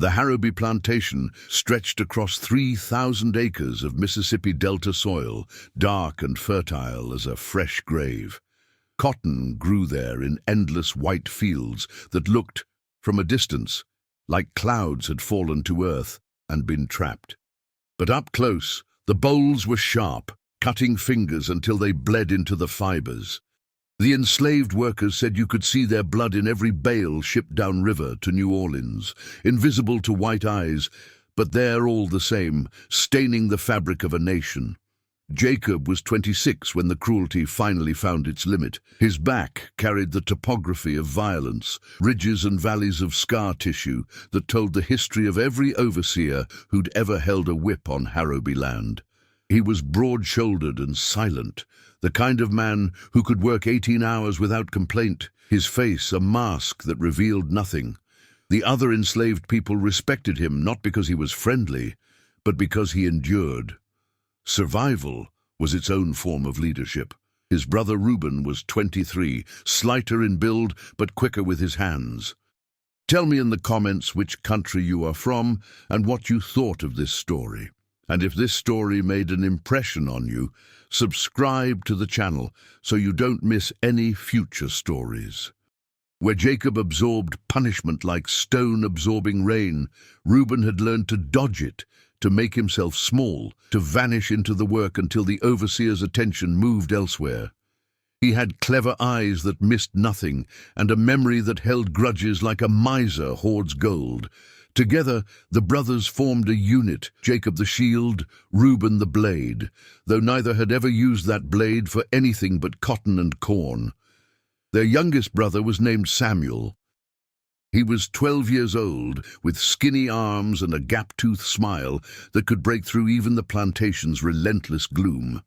The Harrowby Plantation stretched across 3,000 acres of Mississippi Delta soil, dark and fertile as a fresh grave. Cotton grew there in endless white fields that looked, from a distance, like clouds had fallen to earth and been trapped. But up close, the bolls were sharp, cutting fingers until they bled into the fibers. The enslaved workers said you could see their blood in every bale shipped downriver to New Orleans, invisible to white eyes, but there all the same, staining the fabric of a nation. Jacob was 26 when the cruelty finally found its limit. His back carried the topography of violence, ridges and valleys of scar tissue that told the history of every overseer who'd ever held a whip on Harrowby land. He was broad-shouldered and silent, the kind of man who could work 18 hours without complaint, his face a mask that revealed nothing. The other enslaved people respected him not because he was friendly, but because he endured. Survival was its own form of leadership. His brother Reuben was 23, slighter in build but quicker with his hands. Tell me in the comments which country you are from and what you thought of this story. And if this story made an impression on you, subscribe to the channel so you don't miss any future stories. Where Jacob absorbed punishment like stone absorbing rain, Reuben had learned to dodge it, to make himself small, to vanish into the work until the overseer's attention moved elsewhere. He had clever eyes that missed nothing, and a memory that held grudges like a miser hoards gold. Together, the brothers formed a unit, Jacob the shield, Reuben the blade, though neither had ever used that blade for anything but cotton and corn. Their youngest brother was named Samuel. He was 12 years old, with skinny arms and a gap-toothed smile that could break through even the plantation's relentless gloom.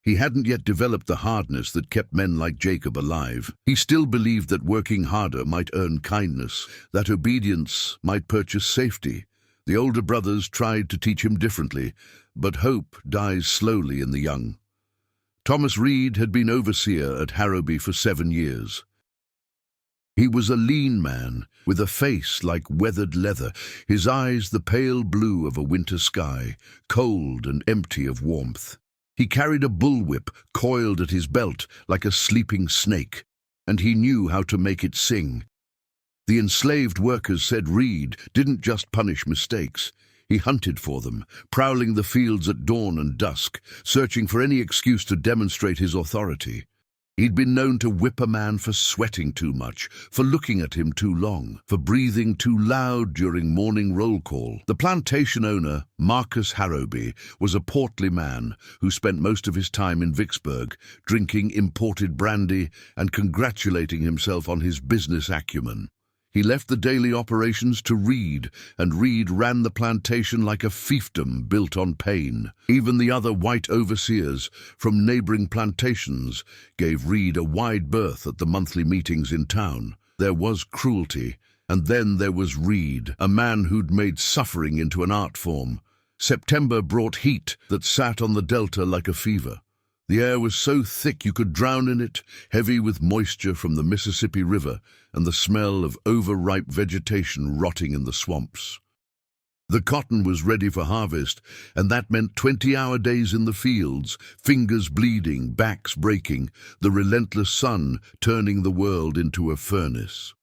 He hadn't yet developed the hardness that kept men like Jacob alive. He still believed that working harder might earn kindness, that obedience might purchase safety. The older brothers tried to teach him differently, but hope dies slowly in the young. Thomas Reed had been overseer at Harrowby for 7 years. He was a lean man, with a face like weathered leather, his eyes the pale blue of a winter sky, cold and empty of warmth. He carried a bullwhip coiled at his belt like a sleeping snake, and he knew how to make it sing. The enslaved workers said Reed didn't just punish mistakes. He hunted for them, prowling the fields at dawn and dusk, searching for any excuse to demonstrate his authority. He'd been known to whip a man for sweating too much, for looking at him too long, for breathing too loud during morning roll call. The plantation owner, Marcus Harrowby, was a portly man who spent most of his time in Vicksburg, drinking imported brandy and congratulating himself on his business acumen. He left the daily operations to Reed, and Reed ran the plantation like a fiefdom built on pain. Even the other white overseers from neighboring plantations gave Reed a wide berth at the monthly meetings in town. There was cruelty, and then there was Reed, a man who'd made suffering into an art form. September brought heat that sat on the delta like a fever. The air was so thick you could drown in it, heavy with moisture from the Mississippi River and the smell of overripe vegetation rotting in the swamps. The cotton was ready for harvest, and that meant 20-hour days in the fields, fingers bleeding, backs breaking, the relentless sun turning the world into a furnace.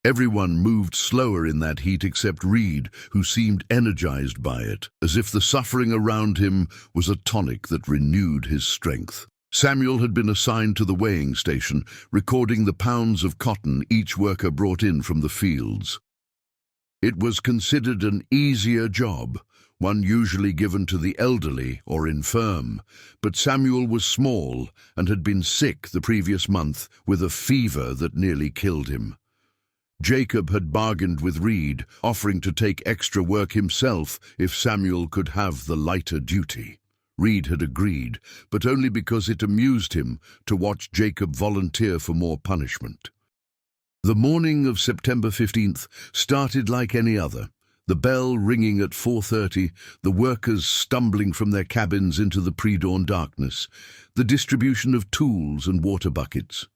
Everyone moved slower in that heat except Reed, who seemed energized by it, as if the suffering around him was a tonic that renewed his strength. Samuel had been assigned to the weighing station, recording the pounds of cotton each worker brought in from the fields. It was considered an easier job, one usually given to the elderly or infirm, but Samuel was small and had been sick the previous month with a fever that nearly killed him. Jacob had bargained with Reed, offering to take extra work himself if Samuel could have the lighter duty. Reed had agreed, but only because it amused him to watch Jacob volunteer for more punishment. The morning of September 15th started like any other, the bell ringing at 4:30, the workers stumbling from their cabins into the pre-dawn darkness, the distribution of tools and water buckets.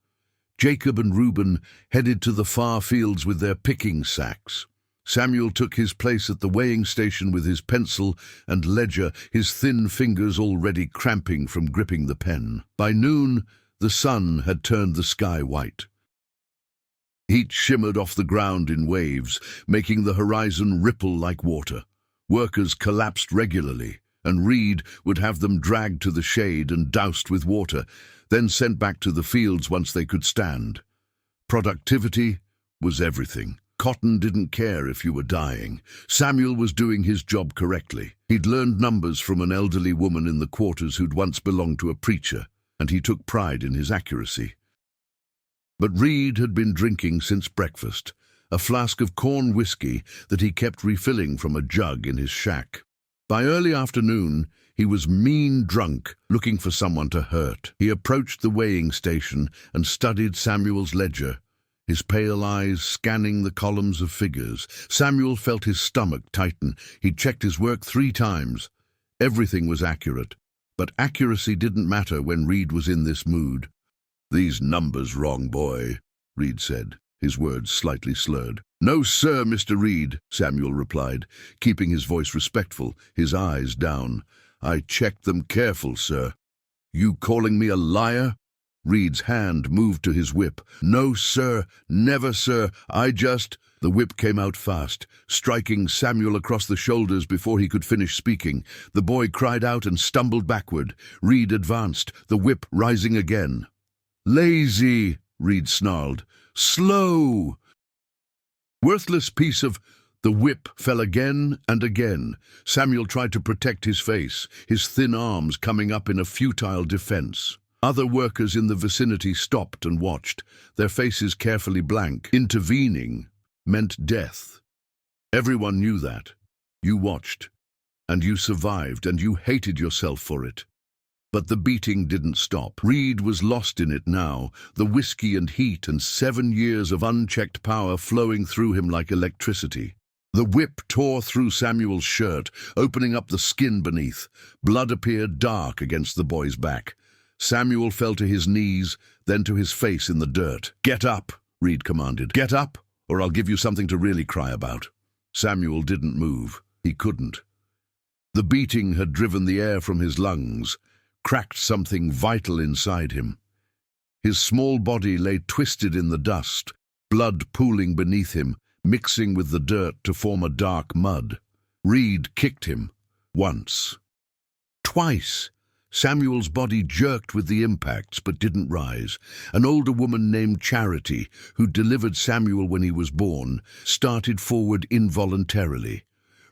Jacob and Reuben headed to the far fields with their picking sacks. Samuel took his place at the weighing station with his pencil and ledger, his thin fingers already cramping from gripping the pen. By noon, the sun had turned the sky white. Heat shimmered off the ground in waves, making the horizon ripple like water. Workers collapsed regularly, and Reed would have them dragged to the shade and doused with water, then sent back to the fields once they could stand. Productivity was everything. Cotton didn't care if you were dying. Samuel was doing his job correctly. He'd learned numbers from an elderly woman in the quarters who'd once belonged to a preacher, and he took pride in his accuracy. But Reed had been drinking since breakfast, a flask of corn whiskey that he kept refilling from a jug in his shack. By early afternoon, he was mean drunk, looking for someone to hurt. He approached the weighing station and studied Samuel's ledger, his pale eyes scanning the columns of figures. Samuel felt his stomach tighten. He'd checked his work 3 times. Everything was accurate, but accuracy didn't matter when Reed was in this mood. "These numbers wrong, boy," Reed said, his words slightly slurred. "No, sir, Mr. Reed," Samuel replied, keeping his voice respectful, his eyes down. "I checked them careful, sir." "You calling me a liar?" Reed's hand moved to his whip. "No, sir, never, sir, I just—" The whip came out fast, striking Samuel across the shoulders before he could finish speaking. The boy cried out and stumbled backward. Reed advanced, the whip rising again. "Lazy," Reed snarled. "Slow." Worthless piece of— The whip fell again and again. Samuel tried to protect his face, his thin arms coming up in a futile defense. Other workers in the vicinity stopped and watched, their faces carefully blank. Intervening meant death. Everyone knew that. You watched, and you survived, and you hated yourself for it. But the beating didn't stop. Reed was lost in it now, the whiskey and heat and 7 years of unchecked power flowing through him like electricity. The whip tore through Samuel's shirt, opening up the skin beneath. Blood appeared dark against the boy's back. Samuel fell to his knees, then to his face in the dirt. "Get up," Reed commanded. "Get up, or I'll give you something to really cry about." Samuel didn't move. He couldn't. The beating had driven the air from his lungs, cracked something vital inside him. His small body lay twisted in the dust, blood pooling beneath him, mixing with the dirt to form a dark mud. Reed kicked him. Once. Twice. Samuel's body jerked with the impacts but didn't rise. An older woman named Charity, who delivered Samuel when he was born, started forward involuntarily.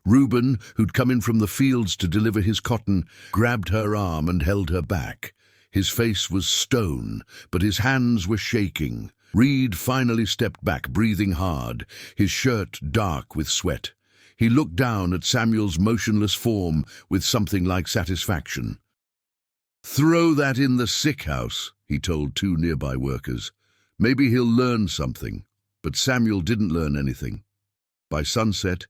Reuben, who'd come in from the fields to deliver his cotton, grabbed her arm and held her back. His face was stone, but his hands were shaking. Reed finally stepped back, breathing hard, his shirt dark with sweat. He looked down at Samuel's motionless form with something like satisfaction. "Throw that in the sick house," he told 2 nearby workers. "Maybe he'll learn something." But Samuel didn't learn anything. By sunset,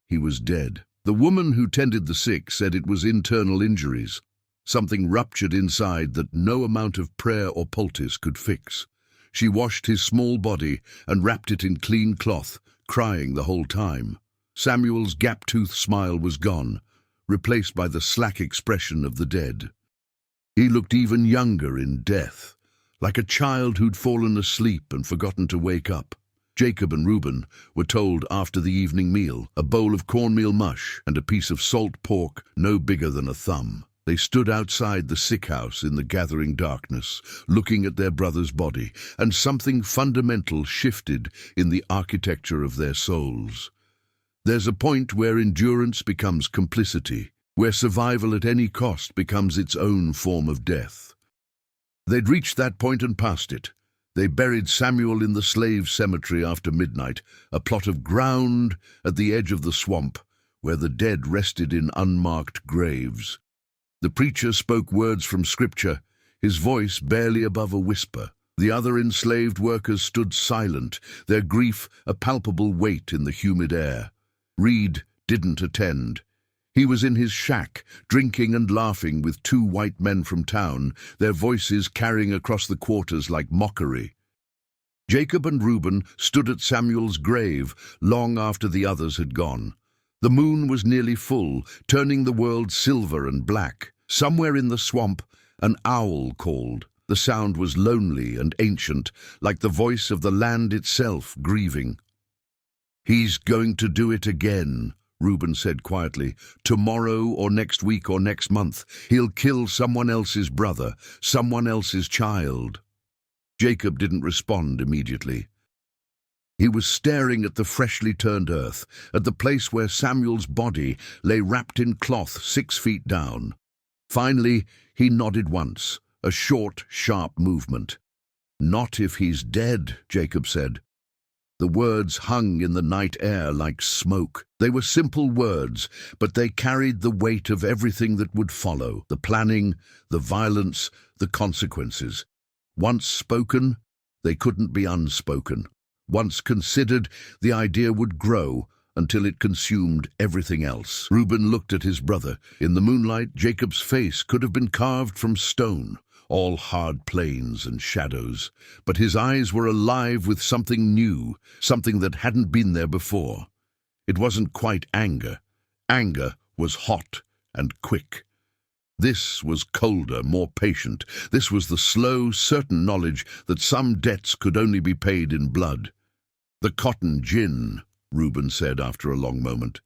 he was dead. The woman who tended the sick said it was internal injuries, something ruptured inside that no amount of prayer or poultice could fix. She washed his small body and wrapped it in clean cloth, crying the whole time. Samuel's gap-toothed smile was gone, replaced by the slack expression of the dead. He looked even younger in death, like a child who'd fallen asleep and forgotten to wake up. Jacob and Reuben were told after the evening meal, a bowl of cornmeal mush and a piece of salt pork no bigger than a thumb. They stood outside the sick house in the gathering darkness, looking at their brother's body, and something fundamental shifted in the architecture of their souls. There's a point where endurance becomes complicity, where survival at any cost becomes its own form of death. They'd reached that point and passed it. They buried Samuel in the slave cemetery after midnight, a plot of ground at the edge of the swamp, where the dead rested in unmarked graves. The preacher spoke words from Scripture, his voice barely above a whisper. The other enslaved workers stood silent, their grief a palpable weight in the humid air. Reed didn't attend. He was in his shack, drinking and laughing with 2 white men from town, their voices carrying across the quarters like mockery. Jacob and Reuben stood at Samuel's grave long after the others had gone. The moon was nearly full, turning the world silver and black. Somewhere in the swamp, an owl called. The sound was lonely and ancient, like the voice of the land itself grieving. "He's going to do it again," Reuben said quietly. "Tomorrow or next week or next month, he'll kill someone else's brother, someone else's child." Jacob didn't respond immediately. He was staring at the freshly turned earth, at the place where Samuel's body lay wrapped in cloth 6 feet down. Finally, he nodded once, a short, sharp movement. "Not if he's dead," Jacob said. The words hung in the night air like smoke. They were simple words, but they carried the weight of everything that would follow: the planning, the violence, the consequences. Once spoken, they couldn't be unspoken. Once considered, the idea would grow until it consumed everything else. Reuben looked at his brother. In the moonlight, Jacob's face could have been carved from stone, all hard planes and shadows. But his eyes were alive with something new, something that hadn't been there before. It wasn't quite anger. Anger was hot and quick. This was colder, more patient. This was the slow, certain knowledge that some debts could only be paid in blood. "The cotton gin," Reuben said after a long moment.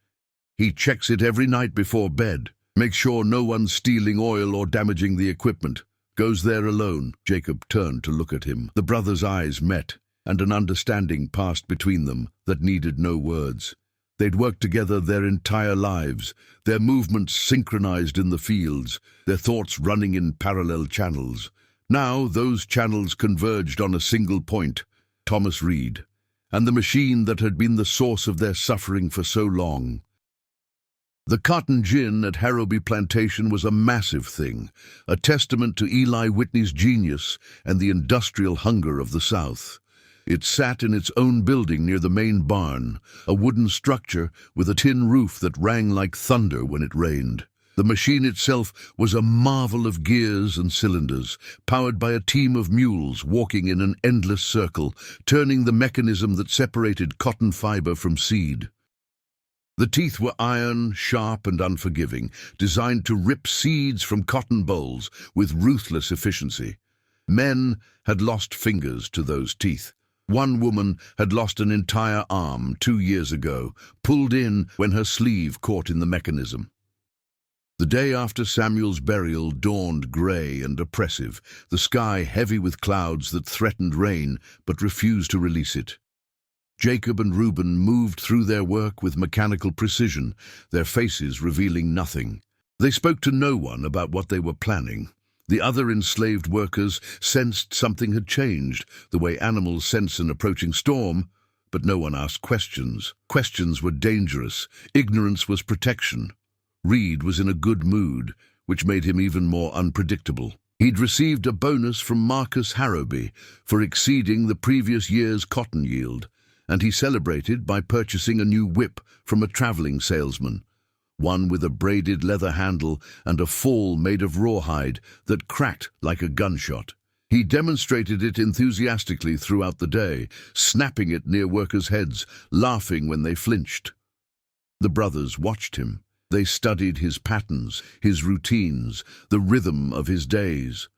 "He checks it every night before bed. Makes sure no one's stealing oil or damaging the equipment. Goes there alone." Jacob turned to look at him. The brothers' eyes met, and an understanding passed between them that needed no words. They'd worked together their entire lives, their movements synchronized in the fields, their thoughts running in parallel channels. Now those channels converged on a single point: Thomas Reed, and the machine that had been the source of their suffering for so long. The cotton gin at Harrowby Plantation was a massive thing, a testament to Eli Whitney's genius and the industrial hunger of the South. It sat in its own building near the main barn, a wooden structure with a tin roof that rang like thunder when it rained. The machine itself was a marvel of gears and cylinders, powered by a team of mules walking in an endless circle, turning the mechanism that separated cotton fiber from seed. The teeth were iron, sharp and unforgiving, designed to rip seeds from cotton bolls with ruthless efficiency. Men had lost fingers to those teeth. One woman had lost an entire arm 2 years ago, pulled in when her sleeve caught in the mechanism. The day after Samuel's burial dawned grey and oppressive, the sky heavy with clouds that threatened rain but refused to release it. Jacob and Reuben moved through their work with mechanical precision, their faces revealing nothing. They spoke to no one about what they were planning. The other enslaved workers sensed something had changed, the way animals sense an approaching storm, but no one asked questions. Questions were dangerous. Ignorance was protection. Reed was in a good mood, which made him even more unpredictable. He'd received a bonus from Marcus Harrowby for exceeding the previous year's cotton yield, and he celebrated by purchasing a new whip from a traveling salesman, one with a braided leather handle and a fall made of rawhide that cracked like a gunshot. He demonstrated it enthusiastically throughout the day, snapping it near workers' heads, laughing when they flinched. The brothers watched him. They studied his patterns, his routines, the rhythm of his days.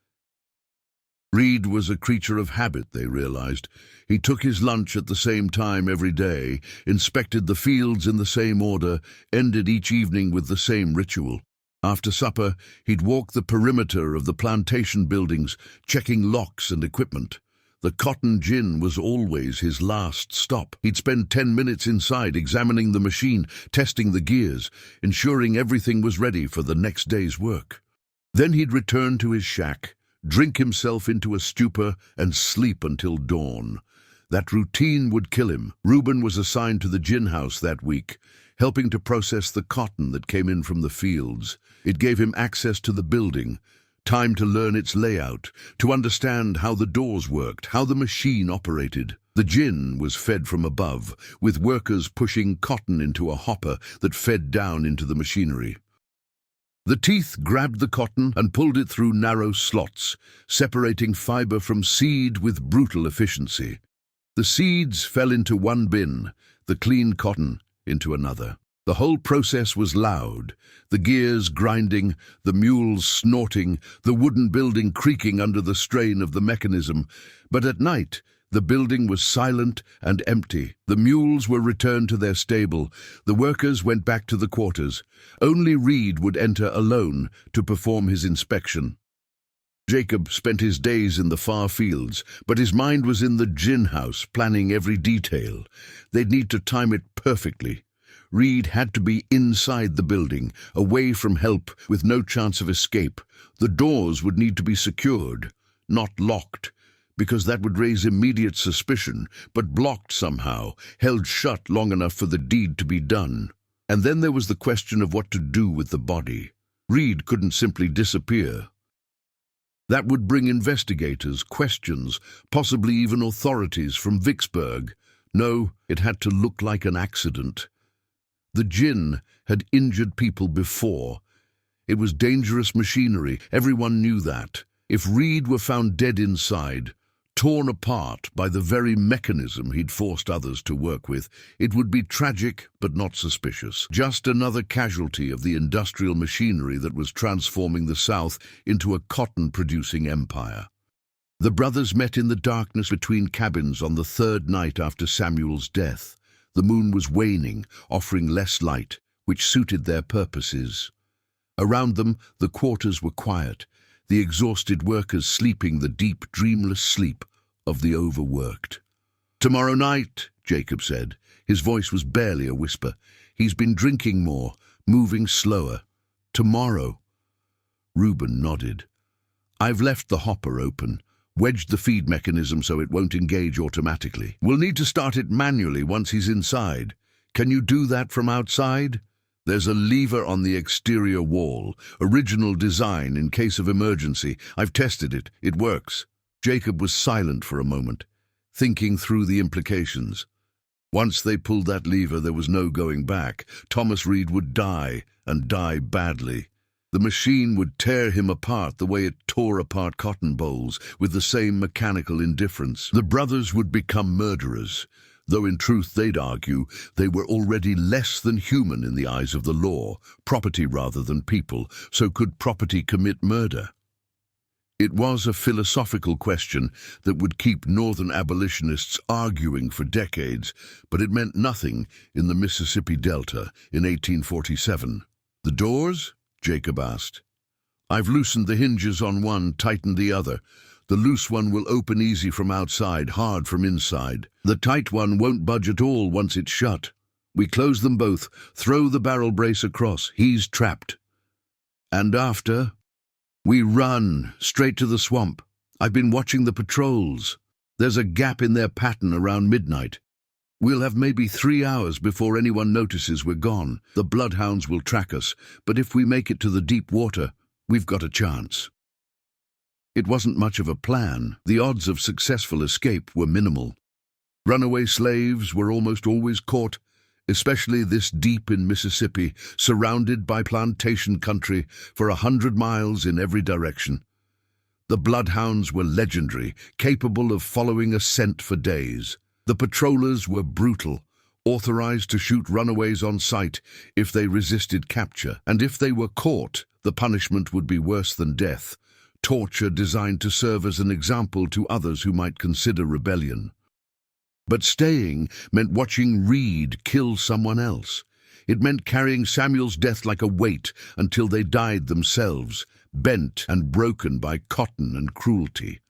Reed was a creature of habit, they realized. He took his lunch at the same time every day, inspected the fields in the same order, ended each evening with the same ritual. After supper, he'd walk the perimeter of the plantation buildings, checking locks and equipment. The cotton gin was always his last stop. He'd spend 10 minutes inside examining the machine, testing the gears, ensuring everything was ready for the next day's work. Then he'd return to his shack, drink himself into a stupor, and sleep until dawn. That routine would kill him. Reuben was assigned to the gin house that week, helping to process the cotton that came in from the fields. It gave him access to the building, time to learn its layout, to understand how the doors worked, how the machine operated. The gin was fed from above, with workers pushing cotton into a hopper that fed down into the machinery. The teeth grabbed the cotton and pulled it through narrow slots, separating fiber from seed with brutal efficiency. The seeds fell into one bin, the clean cotton into another. The whole process was loud, the gears grinding, the mules snorting, the wooden building creaking under the strain of the mechanism. But at night, the building was silent and empty. The mules were returned to their stable. The workers went back to the quarters. Only Reed would enter alone to perform his inspection. Jacob spent his days in the far fields, but his mind was in the gin house, planning every detail. They'd need to time it perfectly. Reed had to be inside the building, away from help, with no chance of escape. The doors would need to be secured, not locked, because that would raise immediate suspicion, but blocked somehow, held shut long enough for the deed to be done. And then there was the question of what to do with the body. Reed couldn't simply disappear. That would bring investigators, questions, possibly even authorities from Vicksburg. No, it had to look like an accident. The gin had injured people before. It was dangerous machinery. Everyone knew that. If Reed were found dead inside, torn apart by the very mechanism he'd forced others to work with, it would be tragic but not suspicious. Just another casualty of the industrial machinery that was transforming the South into a cotton-producing empire. The brothers met in the darkness between cabins on the third night after Samuel's death. The moon was waning, offering less light, which suited their purposes. Around them, the quarters were quiet, the exhausted workers sleeping the deep, dreamless sleep of the overworked. "Tomorrow night," Jacob said. His voice was barely a whisper. "He's been drinking more, moving slower. Tomorrow." Reuben nodded. "I've left the hopper open. Wedged the feed mechanism so it won't engage automatically. We'll need to start it manually once he's inside. Can you do that from outside? There's a lever on the exterior wall. Original design in case of emergency. I've tested it. It works." Jacob was silent for a moment, thinking through the implications. Once they pulled that lever, there was no going back. Thomas Reed would die, and die badly. The machine would tear him apart the way it tore apart cotton bolls, with the same mechanical indifference. The brothers would become murderers, though in truth they'd argue they were already less than human in the eyes of the law, property rather than people, so could property commit murder? It was a philosophical question that would keep Northern abolitionists arguing for decades, but it meant nothing in the Mississippi Delta in 1847. "The doors?" Jacob asked. "I've loosened the hinges on one, tightened the other. The loose one will open easy from outside, hard from inside. The tight one won't budge at all once it's shut. We close them both, throw the barrel brace across. He's trapped. And after, we run straight to the swamp. I've been watching the patrols. There's a gap in their pattern around midnight. We'll have maybe 3 hours before anyone notices we're gone. The bloodhounds will track us, but if we make it to the deep water, we've got a chance." It wasn't much of a plan. The odds of successful escape were minimal. Runaway slaves were almost always caught, especially this deep in Mississippi, surrounded by plantation country for 100 miles in every direction. The bloodhounds were legendary, capable of following a scent for days. The patrollers were brutal, authorized to shoot runaways on sight if they resisted capture, and if they were caught, the punishment would be worse than death, torture designed to serve as an example to others who might consider rebellion. But staying meant watching Reed kill someone else. It meant carrying Samuel's death like a weight until they died themselves, bent and broken by cotton and cruelty.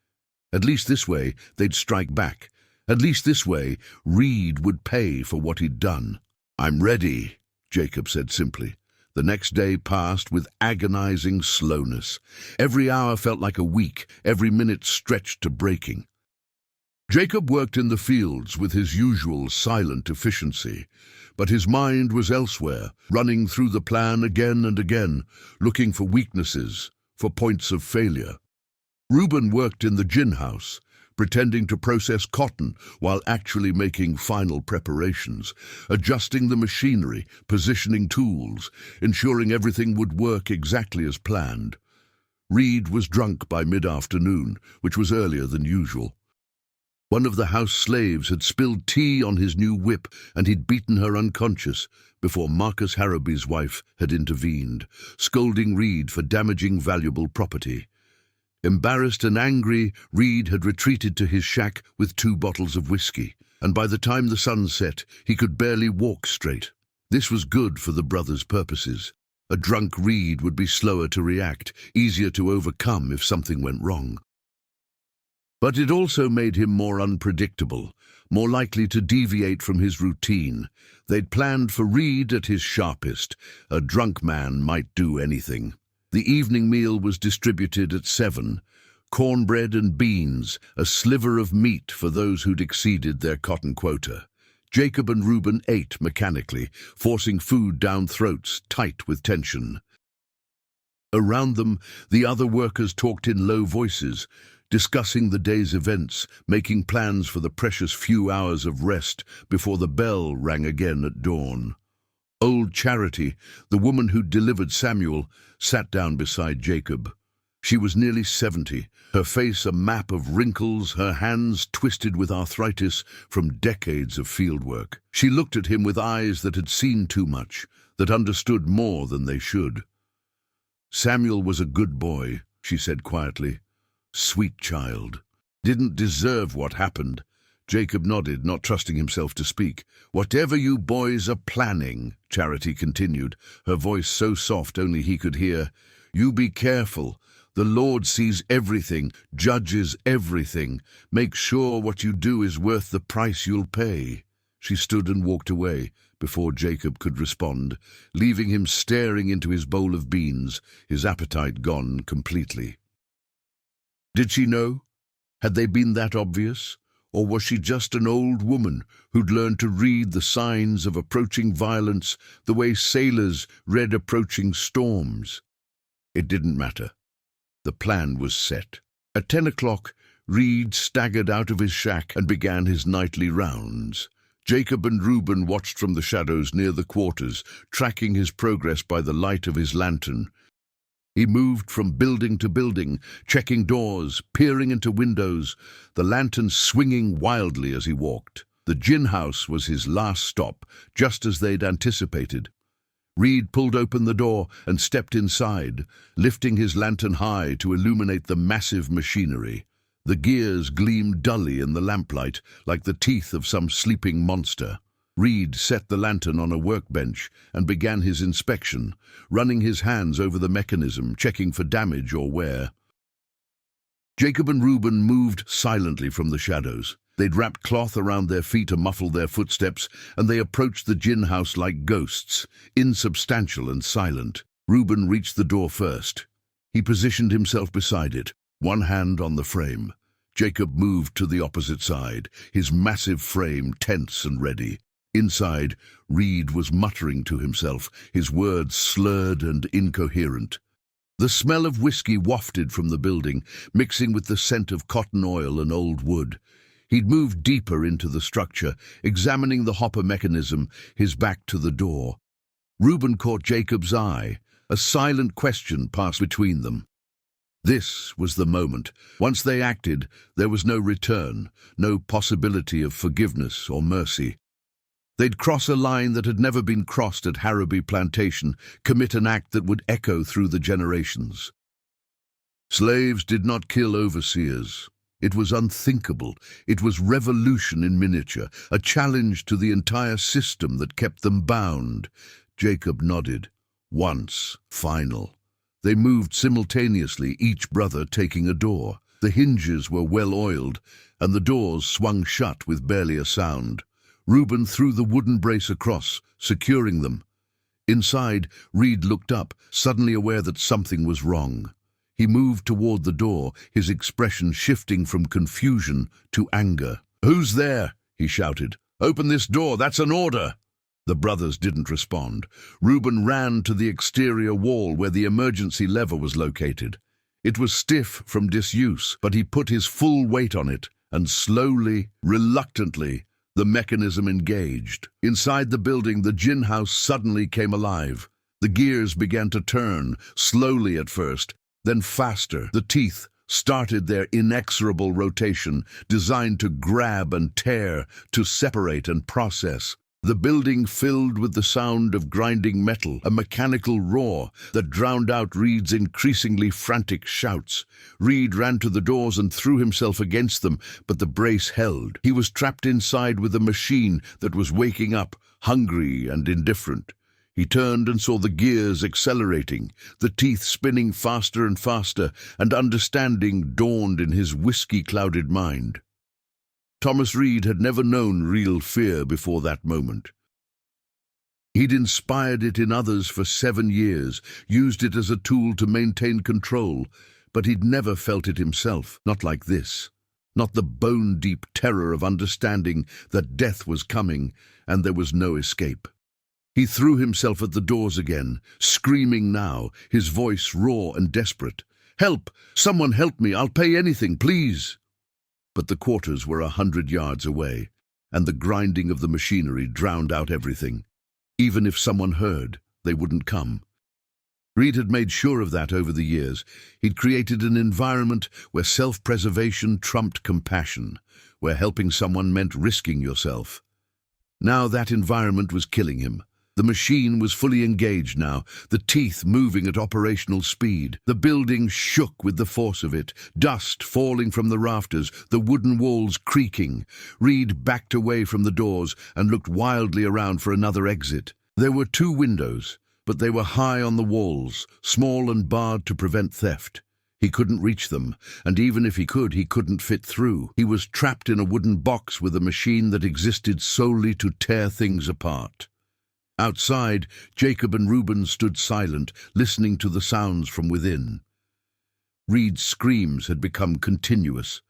At least this way, they'd strike back. At least this way, Reed would pay for what he'd done. "I'm ready," Jacob said simply. The next day passed with agonizing slowness. Every hour felt like a week, every minute stretched to breaking. Jacob worked in the fields with his usual silent efficiency, but his mind was elsewhere, running through the plan again and again, looking for weaknesses, for points of failure. Reuben worked in the gin house, pretending to process cotton while actually making final preparations, adjusting the machinery, positioning tools, ensuring everything would work exactly as planned. Reed was drunk by mid-afternoon, which was earlier than usual. One of the house slaves had spilled tea on his new whip, and he'd beaten her unconscious before Marcus Harrowby's wife had intervened, scolding Reed for damaging valuable property. Embarrassed and angry, Reed had retreated to his shack with 2 bottles of whiskey, and by the time the sun set, he could barely walk straight. This was good for the brothers' purposes. A drunk Reed would be slower to react, easier to overcome if something went wrong. But it also made him more unpredictable, more likely to deviate from his routine. They'd planned for Reed at his sharpest. A drunk man might do anything. The evening meal was distributed at 7. Cornbread and beans, a sliver of meat for those who'd exceeded their cotton quota. Jacob and Reuben ate mechanically, forcing food down throats tight with tension. Around them, the other workers talked in low voices, discussing the day's events, making plans for the precious few hours of rest before the bell rang again at dawn. Old Charity, the woman who'd delivered Samuel, sat down beside Jacob. She was nearly 70, her face a map of wrinkles, her hands twisted with arthritis from decades of fieldwork. She looked at him with eyes that had seen too much, that understood more than they should. "Samuel was a good boy," she said quietly. "Sweet child. Didn't deserve what happened." Jacob nodded, not trusting himself to speak. "Whatever you boys are planning," Charity continued, her voice so soft only he could hear, "you be careful. The Lord sees everything, judges everything. Make sure what you do is worth the price you'll pay." She stood and walked away before Jacob could respond, leaving him staring into his bowl of beans, his appetite gone completely. Did she know? Had they been that obvious? Or was she just an old woman who'd learned to read the signs of approaching violence the way sailors read approaching storms? It didn't matter. The plan was set. At 10 o'clock, Reed staggered out of his shack and began his nightly rounds. Jacob and Reuben watched from the shadows near the quarters, tracking his progress by the light of his lantern. He moved from building to building, checking doors, peering into windows, the lantern swinging wildly as he walked. The gin house was his last stop, just as they'd anticipated. Reed pulled open the door and stepped inside, lifting his lantern high to illuminate the massive machinery. The gears gleamed dully in the lamplight, like the teeth of some sleeping monster. Reed set the lantern on a workbench and began his inspection, running his hands over the mechanism, checking for damage or wear. Jacob and Reuben moved silently from the shadows. They'd wrapped cloth around their feet to muffle their footsteps, and they approached the gin house like ghosts, insubstantial and silent. Reuben reached the door first. He positioned himself beside it, one hand on the frame. Jacob moved to the opposite side, his massive frame tense and ready. Inside, Reed was muttering to himself, his words slurred and incoherent. The smell of whiskey wafted from the building, mixing with the scent of cotton oil and old wood. He'd moved deeper into the structure, examining the hopper mechanism, his back to the door. Reuben caught Jacob's eye. A silent question passed between them. This was the moment. Once they acted, there was no return, no possibility of forgiveness or mercy. They'd cross a line that had never been crossed at Harrowby Plantation, commit an act that would echo through the generations. Slaves did not kill overseers. It was unthinkable. It was revolution in miniature, a challenge to the entire system that kept them bound. Jacob nodded. Once, final. They moved simultaneously, each brother taking a door. The hinges were well oiled, and the doors swung shut with barely a sound. Reuben threw the wooden brace across, securing them. Inside, Reed looked up, suddenly aware that something was wrong. He moved toward the door, his expression shifting from confusion to anger. "Who's there?" he shouted. "Open this door, that's an order!" The brothers didn't respond. Reuben ran to the exterior wall where the emergency lever was located. It was stiff from disuse, but he put his full weight on it, and slowly, reluctantly, the mechanism engaged. Inside the building, the gin house suddenly came alive. The gears began to turn, slowly at first, then faster. The teeth, started their inexorable rotation, designed to grab and tear, to separate and process. The building filled with the sound of grinding metal, a mechanical roar that drowned out Reed's increasingly frantic shouts. Reed ran to the doors and threw himself against them, but the brace held. He was trapped inside with a machine that was waking up, hungry and indifferent. He turned and saw the gears accelerating, the teeth spinning faster and faster, and understanding dawned in his whiskey-clouded mind. Thomas Reed had never known real fear before that moment. He'd inspired it in others for 7 years, used it as a tool to maintain control, but he'd never felt it himself, not like this. Not the bone-deep terror of understanding that death was coming and there was no escape. He threw himself at the doors again, screaming now, his voice raw and desperate. "Help! Someone help me! I'll pay anything, please!" But the quarters were 100 yards away, and the grinding of the machinery drowned out everything. Even if someone heard, they wouldn't come. Reed had made sure of that over the years. He'd created an environment where self-preservation trumped compassion, where helping someone meant risking yourself. Now that environment was killing him. The machine was fully engaged now, the teeth moving at operational speed. The building shook with the force of it, dust falling from the rafters, the wooden walls creaking. Reed backed away from the doors and looked wildly around for another exit. There were 2 windows, but they were high on the walls, small and barred to prevent theft. He couldn't reach them, and even if he couldn't fit through. He was trapped in a wooden box with a machine that existed solely to tear things apart. Outside, Jacob and Reuben stood silent, listening to the sounds from within. Reed's screams had become continuous,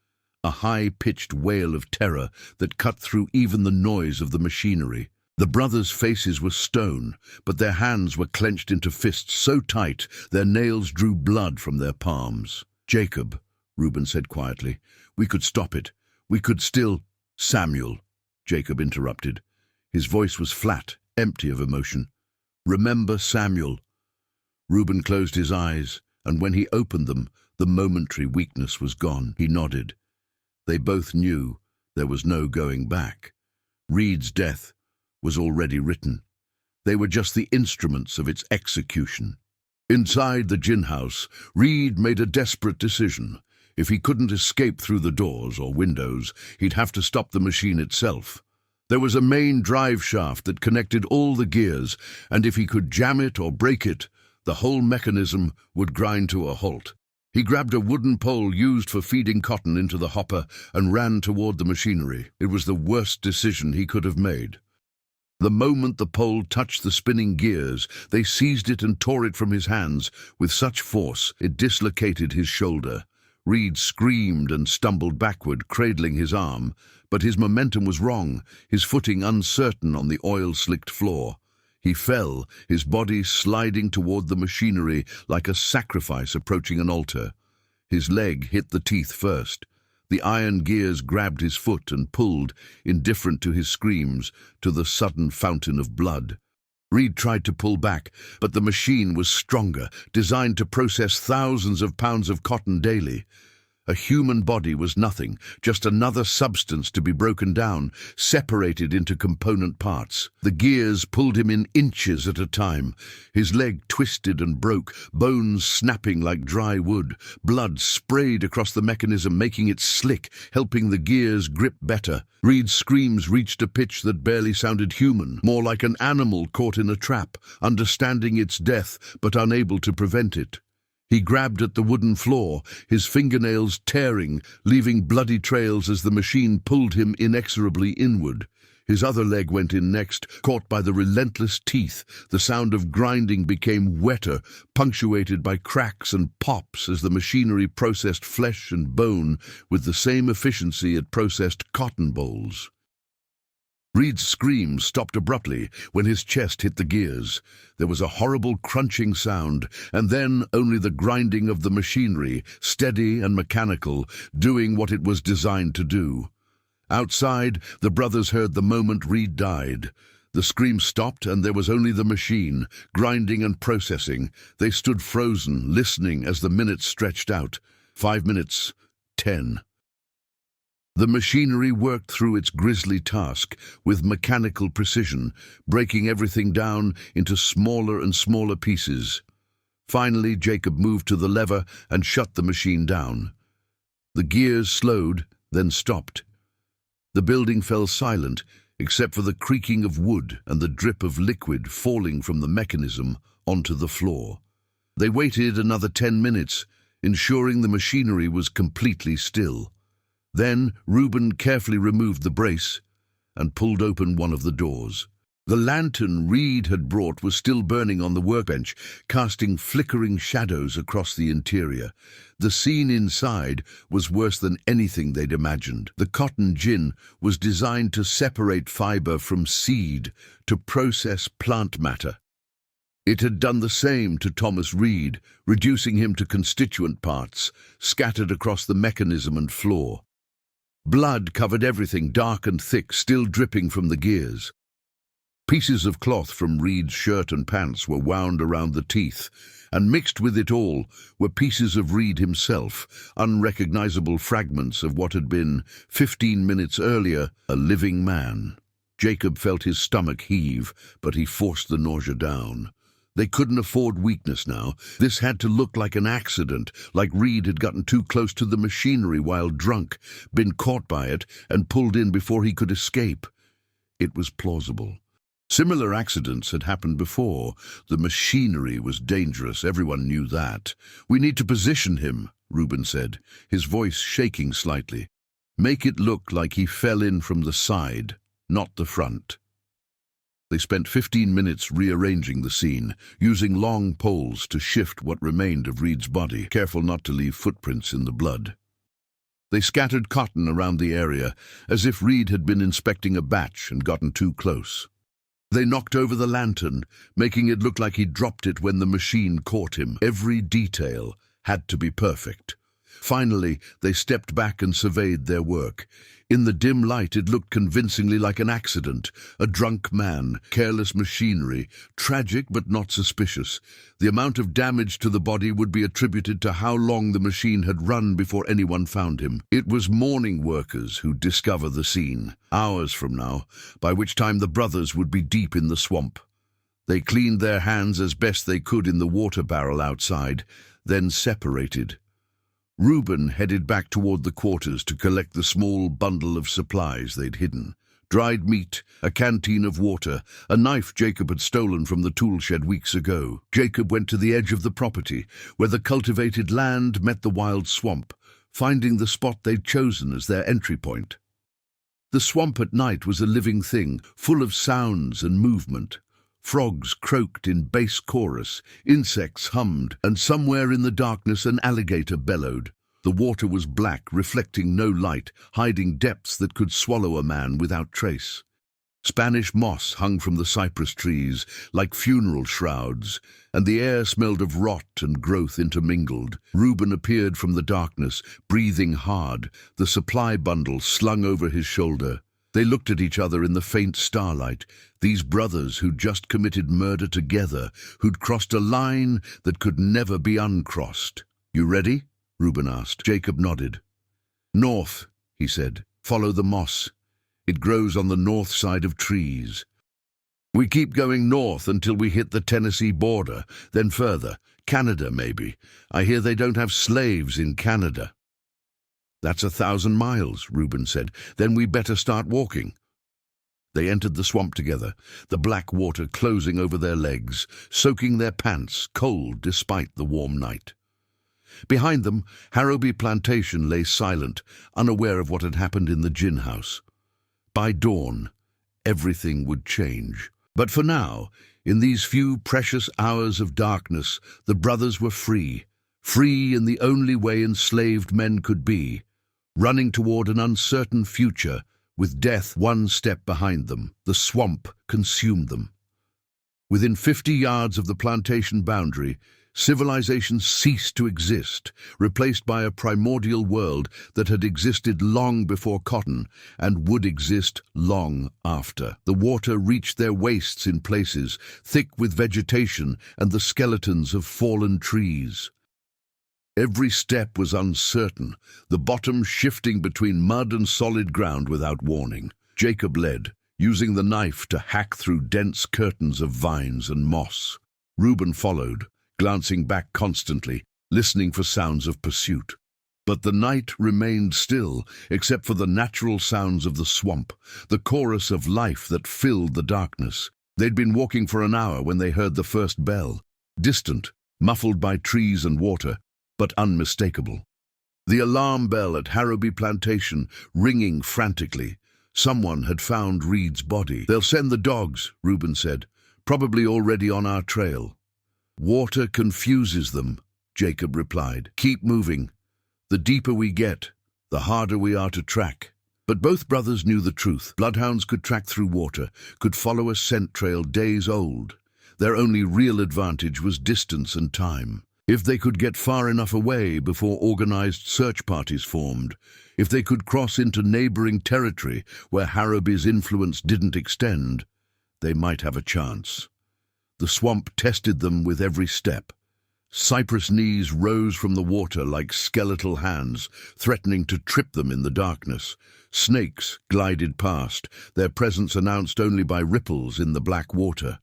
a high-pitched wail of terror that cut through even the noise of the machinery. The brothers' faces were stone, but their hands were clenched into fists so tight their nails drew blood from their palms. "Jacob," Reuben said quietly, "we could stop it. We could still—" "Samuel," Jacob interrupted. His voice was flat, empty of emotion. "Remember Samuel." Reuben closed his eyes, and when he opened them, the momentary weakness was gone. He nodded. They both knew there was no going back. Reed's death was already written. They were just the instruments of its execution. Inside the gin house, Reed made a desperate decision. If he couldn't escape through the doors or windows, he'd have to stop the machine itself. There was a main drive shaft that connected all the gears, and if he could jam it or break it, the whole mechanism would grind to a halt. He grabbed a wooden pole used for feeding cotton into the hopper and ran toward the machinery. It was the worst decision he could have made. The moment the pole touched the spinning gears, they seized it and tore it from his hands with such force it dislocated his shoulder. Reed screamed and stumbled backward, cradling his arm, but his momentum was wrong, his footing uncertain on the oil-slicked floor. He fell, his body sliding toward the machinery like a sacrifice approaching an altar. His leg hit the teeth first. The iron gears grabbed his foot and pulled, indifferent to his screams, to the sudden fountain of blood. Reed tried to pull back, but the machine was stronger, designed to process thousands of pounds of cotton daily. A human body was nothing, just another substance to be broken down, separated into component parts. The gears pulled him in inches at a time. His leg twisted and broke, bones snapping like dry wood. Blood sprayed across the mechanism, making it slick, helping the gears grip better. Reed's screams reached a pitch that barely sounded human, more like an animal caught in a trap, understanding its death but unable to prevent it. He grabbed at the wooden floor, his fingernails tearing, leaving bloody trails as the machine pulled him inexorably inward. His other leg went in next, caught by the relentless teeth. The sound of grinding became wetter, punctuated by cracks and pops as the machinery processed flesh and bone with the same efficiency it processed cotton bolls. Reed's scream stopped abruptly when his chest hit the gears. There was a horrible crunching sound, and then only the grinding of the machinery, steady and mechanical, doing what it was designed to do. Outside, the brothers heard the moment Reed died. The scream stopped, and there was only the machine, grinding and processing. They stood frozen, listening as the minutes stretched out. 5 minutes. 10. The machinery worked through its grisly task with mechanical precision, breaking everything down into smaller and smaller pieces. Finally, Jacob moved to the lever and shut the machine down. The gears slowed, then stopped. The building fell silent, except for the creaking of wood and the drip of liquid falling from the mechanism onto the floor. They waited another 10 minutes, ensuring the machinery was completely still. Then Reuben carefully removed the brace and pulled open one of the doors. The lantern Reed had brought was still burning on the workbench, casting flickering shadows across the interior. The scene inside was worse than anything they'd imagined. The cotton gin was designed to separate fiber from seed, to process plant matter. It had done the same to Thomas Reed, reducing him to constituent parts, scattered across the mechanism and floor. Blood covered everything, dark and thick, still dripping from the gears. Pieces of cloth from Reed's shirt and pants were wound around the teeth, and mixed with it all were pieces of Reed himself, unrecognizable fragments of what had been, 15 minutes earlier, a living man. Jacob felt his stomach heave, but he forced the nausea down. They couldn't afford weakness now. This had to look like an accident, like Reed had gotten too close to the machinery while drunk, been caught by it, and pulled in before he could escape. It was plausible. Similar accidents had happened before. The machinery was dangerous, everyone knew that. "We need to position him," Reuben said, his voice shaking slightly. "Make it look like he fell in from the side, not the front." They spent 15 minutes rearranging the scene, using long poles to shift what remained of Reed's body, careful not to leave footprints in the blood. They scattered cotton around the area, as if Reed had been inspecting a batch and gotten too close. They knocked over the lantern, making it look like he dropped it when the machine caught him. Every detail had to be perfect. Finally, they stepped back and surveyed their work. In the dim light, it looked convincingly like an accident. A drunk man, careless machinery, tragic but not suspicious. The amount of damage to the body would be attributed to how long the machine had run before anyone found him. It was morning workers who'd discover the scene, hours from now, by which time the brothers would be deep in the swamp. They cleaned their hands as best they could in the water barrel outside, then separated. Reuben headed back toward the quarters to collect the small bundle of supplies they'd hidden. Dried meat, a canteen of water, a knife Jacob had stolen from the tool shed weeks ago. Jacob went to the edge of the property, where the cultivated land met the wild swamp, finding the spot they'd chosen as their entry point. The swamp at night was a living thing, full of sounds and movement. Frogs croaked in bass chorus, insects hummed, and somewhere in the darkness an alligator bellowed. The water was black, reflecting no light, hiding depths that could swallow a man without trace. Spanish moss hung from the cypress trees like funeral shrouds, and the air smelled of rot and growth intermingled. Reuben appeared from the darkness, breathing hard, the supply bundle slung over his shoulder. They looked at each other in the faint starlight, these brothers who'd just committed murder together, who'd crossed a line that could never be uncrossed. "You ready?" Reuben asked. Jacob nodded. "North," he said. "Follow the moss. It grows on the north side of trees. We keep going north until we hit the Tennessee border, then further. Canada, maybe. I hear they don't have slaves in Canada." "That's 1,000 miles, Reuben said. "Then we better start walking." They entered the swamp together, the black water closing over their legs, soaking their pants, cold despite the warm night. Behind them, Harrowby Plantation lay silent, unaware of what had happened in the gin house. By dawn, everything would change. But for now, in these few precious hours of darkness, the brothers were free, free in the only way enslaved men could be, running toward an uncertain future, with death one step behind them. The swamp consumed them. Within 50 yards of the plantation boundary, civilization ceased to exist, replaced by a primordial world that had existed long before cotton and would exist long after. The water reached their waists in places, thick with vegetation and the skeletons of fallen trees. Every step was uncertain, the bottom shifting between mud and solid ground without warning. Jacob led, using the knife to hack through dense curtains of vines and moss. Reuben followed, glancing back constantly, listening for sounds of pursuit. But the night remained still, except for the natural sounds of the swamp, the chorus of life that filled the darkness. They'd been walking for an hour when they heard the first bell, distant, muffled by trees and water, but unmistakable. The alarm bell at Harrowby Plantation, ringing frantically. Someone had found Reed's body. "They'll send the dogs," Reuben said, "probably already on our trail." "Water confuses them," Jacob replied. "Keep moving. The deeper we get, the harder we are to track." But both brothers knew the truth. Bloodhounds could track through water, could follow a scent trail days old. Their only real advantage was distance and time. If they could get far enough away before organized search parties formed, if they could cross into neighboring territory where Harrowby's influence didn't extend, they might have a chance. The swamp tested them with every step. Cypress knees rose from the water like skeletal hands, threatening to trip them in the darkness. Snakes glided past, their presence announced only by ripples in the black water.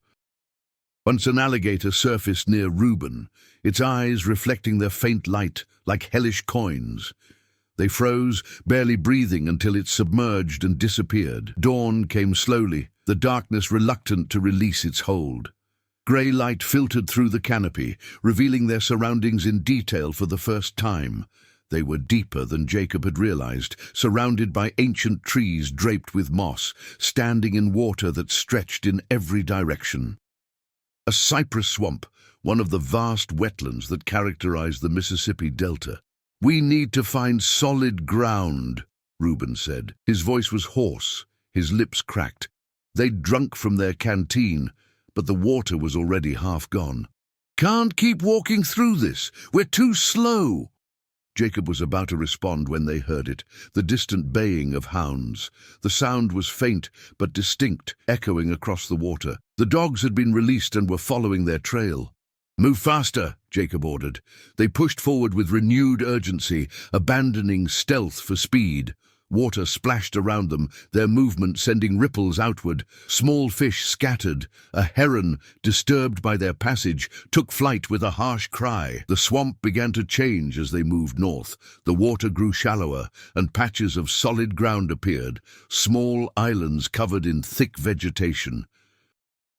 Once an alligator surfaced near Reuben, its eyes reflecting their faint light like hellish coins. They froze, barely breathing until it submerged and disappeared. Dawn came slowly, the darkness reluctant to release its hold. Grey light filtered through the canopy, revealing their surroundings in detail for the first time. They were deeper than Jacob had realized, surrounded by ancient trees draped with moss, standing in water that stretched in every direction. A cypress swamp, one of the vast wetlands that characterize the Mississippi Delta. "We need to find solid ground," Reuben said. His voice was hoarse, his lips cracked. They'd drunk from their canteen, but the water was already half gone. "Can't keep walking through this. We're too slow." Jacob was about to respond when they heard it, the distant baying of hounds. The sound was faint but distinct, echoing across the water. The dogs had been released and were following their trail. "Move faster," Jacob ordered. They pushed forward with renewed urgency, abandoning stealth for speed. Water splashed around them, their movement sending ripples outward. Small fish scattered. A heron, disturbed by their passage, took flight with a harsh cry. The swamp began to change as they moved north. The water grew shallower, and patches of solid ground appeared, small islands covered in thick vegetation.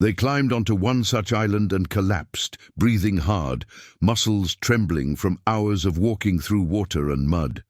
They climbed onto one such island and collapsed, breathing hard, muscles trembling from hours of walking through water and mud.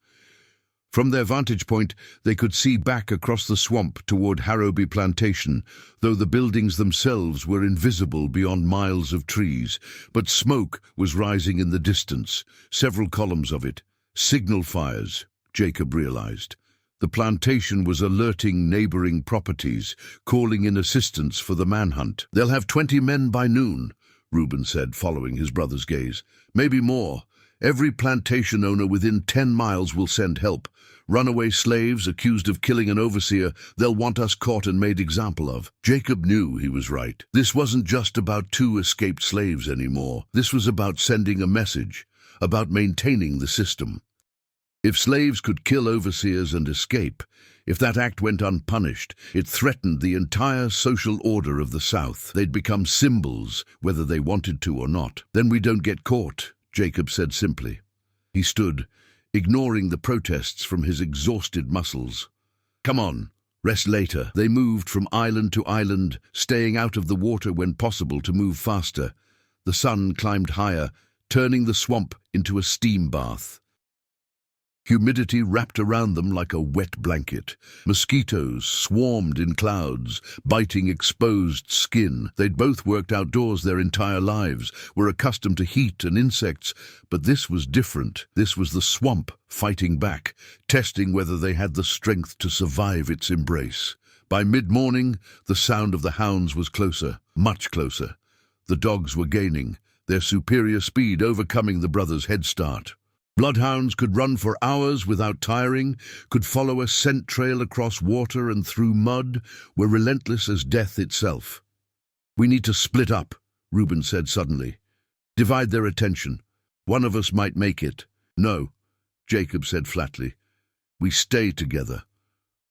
From their vantage point, they could see back across the swamp toward Harrowby Plantation, though the buildings themselves were invisible beyond miles of trees. But smoke was rising in the distance, several columns of it. Signal fires, Jacob realized. The plantation was alerting neighboring properties, calling in assistance for the manhunt. "They'll have 20 men by noon," Reuben said, following his brother's gaze. "Maybe more. Every plantation owner within 10 miles will send help. Runaway slaves accused of killing an overseer, they'll want us caught and made example of." Jacob knew he was right. This wasn't just about 2 escaped slaves anymore. This was about sending a message, about maintaining the system. If slaves could kill overseers and escape, if that act went unpunished, it threatened the entire social order of the South. They'd become symbols, whether they wanted to or not. "Then we don't get caught," Jacob said simply. He stood, ignoring the protests from his exhausted muscles. "Come on, rest later." They moved from island to island, staying out of the water when possible to move faster. The sun climbed higher, turning the swamp into a steam bath. Humidity wrapped around them like a wet blanket. Mosquitoes swarmed in clouds, biting exposed skin. They'd both worked outdoors their entire lives, were accustomed to heat and insects, but this was different. This was the swamp fighting back, testing whether they had the strength to survive its embrace. By mid-morning, the sound of the hounds was closer, much closer. The dogs were gaining, their superior speed overcoming the brothers' head start. Bloodhounds could run for hours without tiring, could follow a scent trail across water and through mud, were relentless as death itself. "We need to split up," Reuben said suddenly. "Divide their attention. One of us might make it. No, Jacob said flatly. We stay together.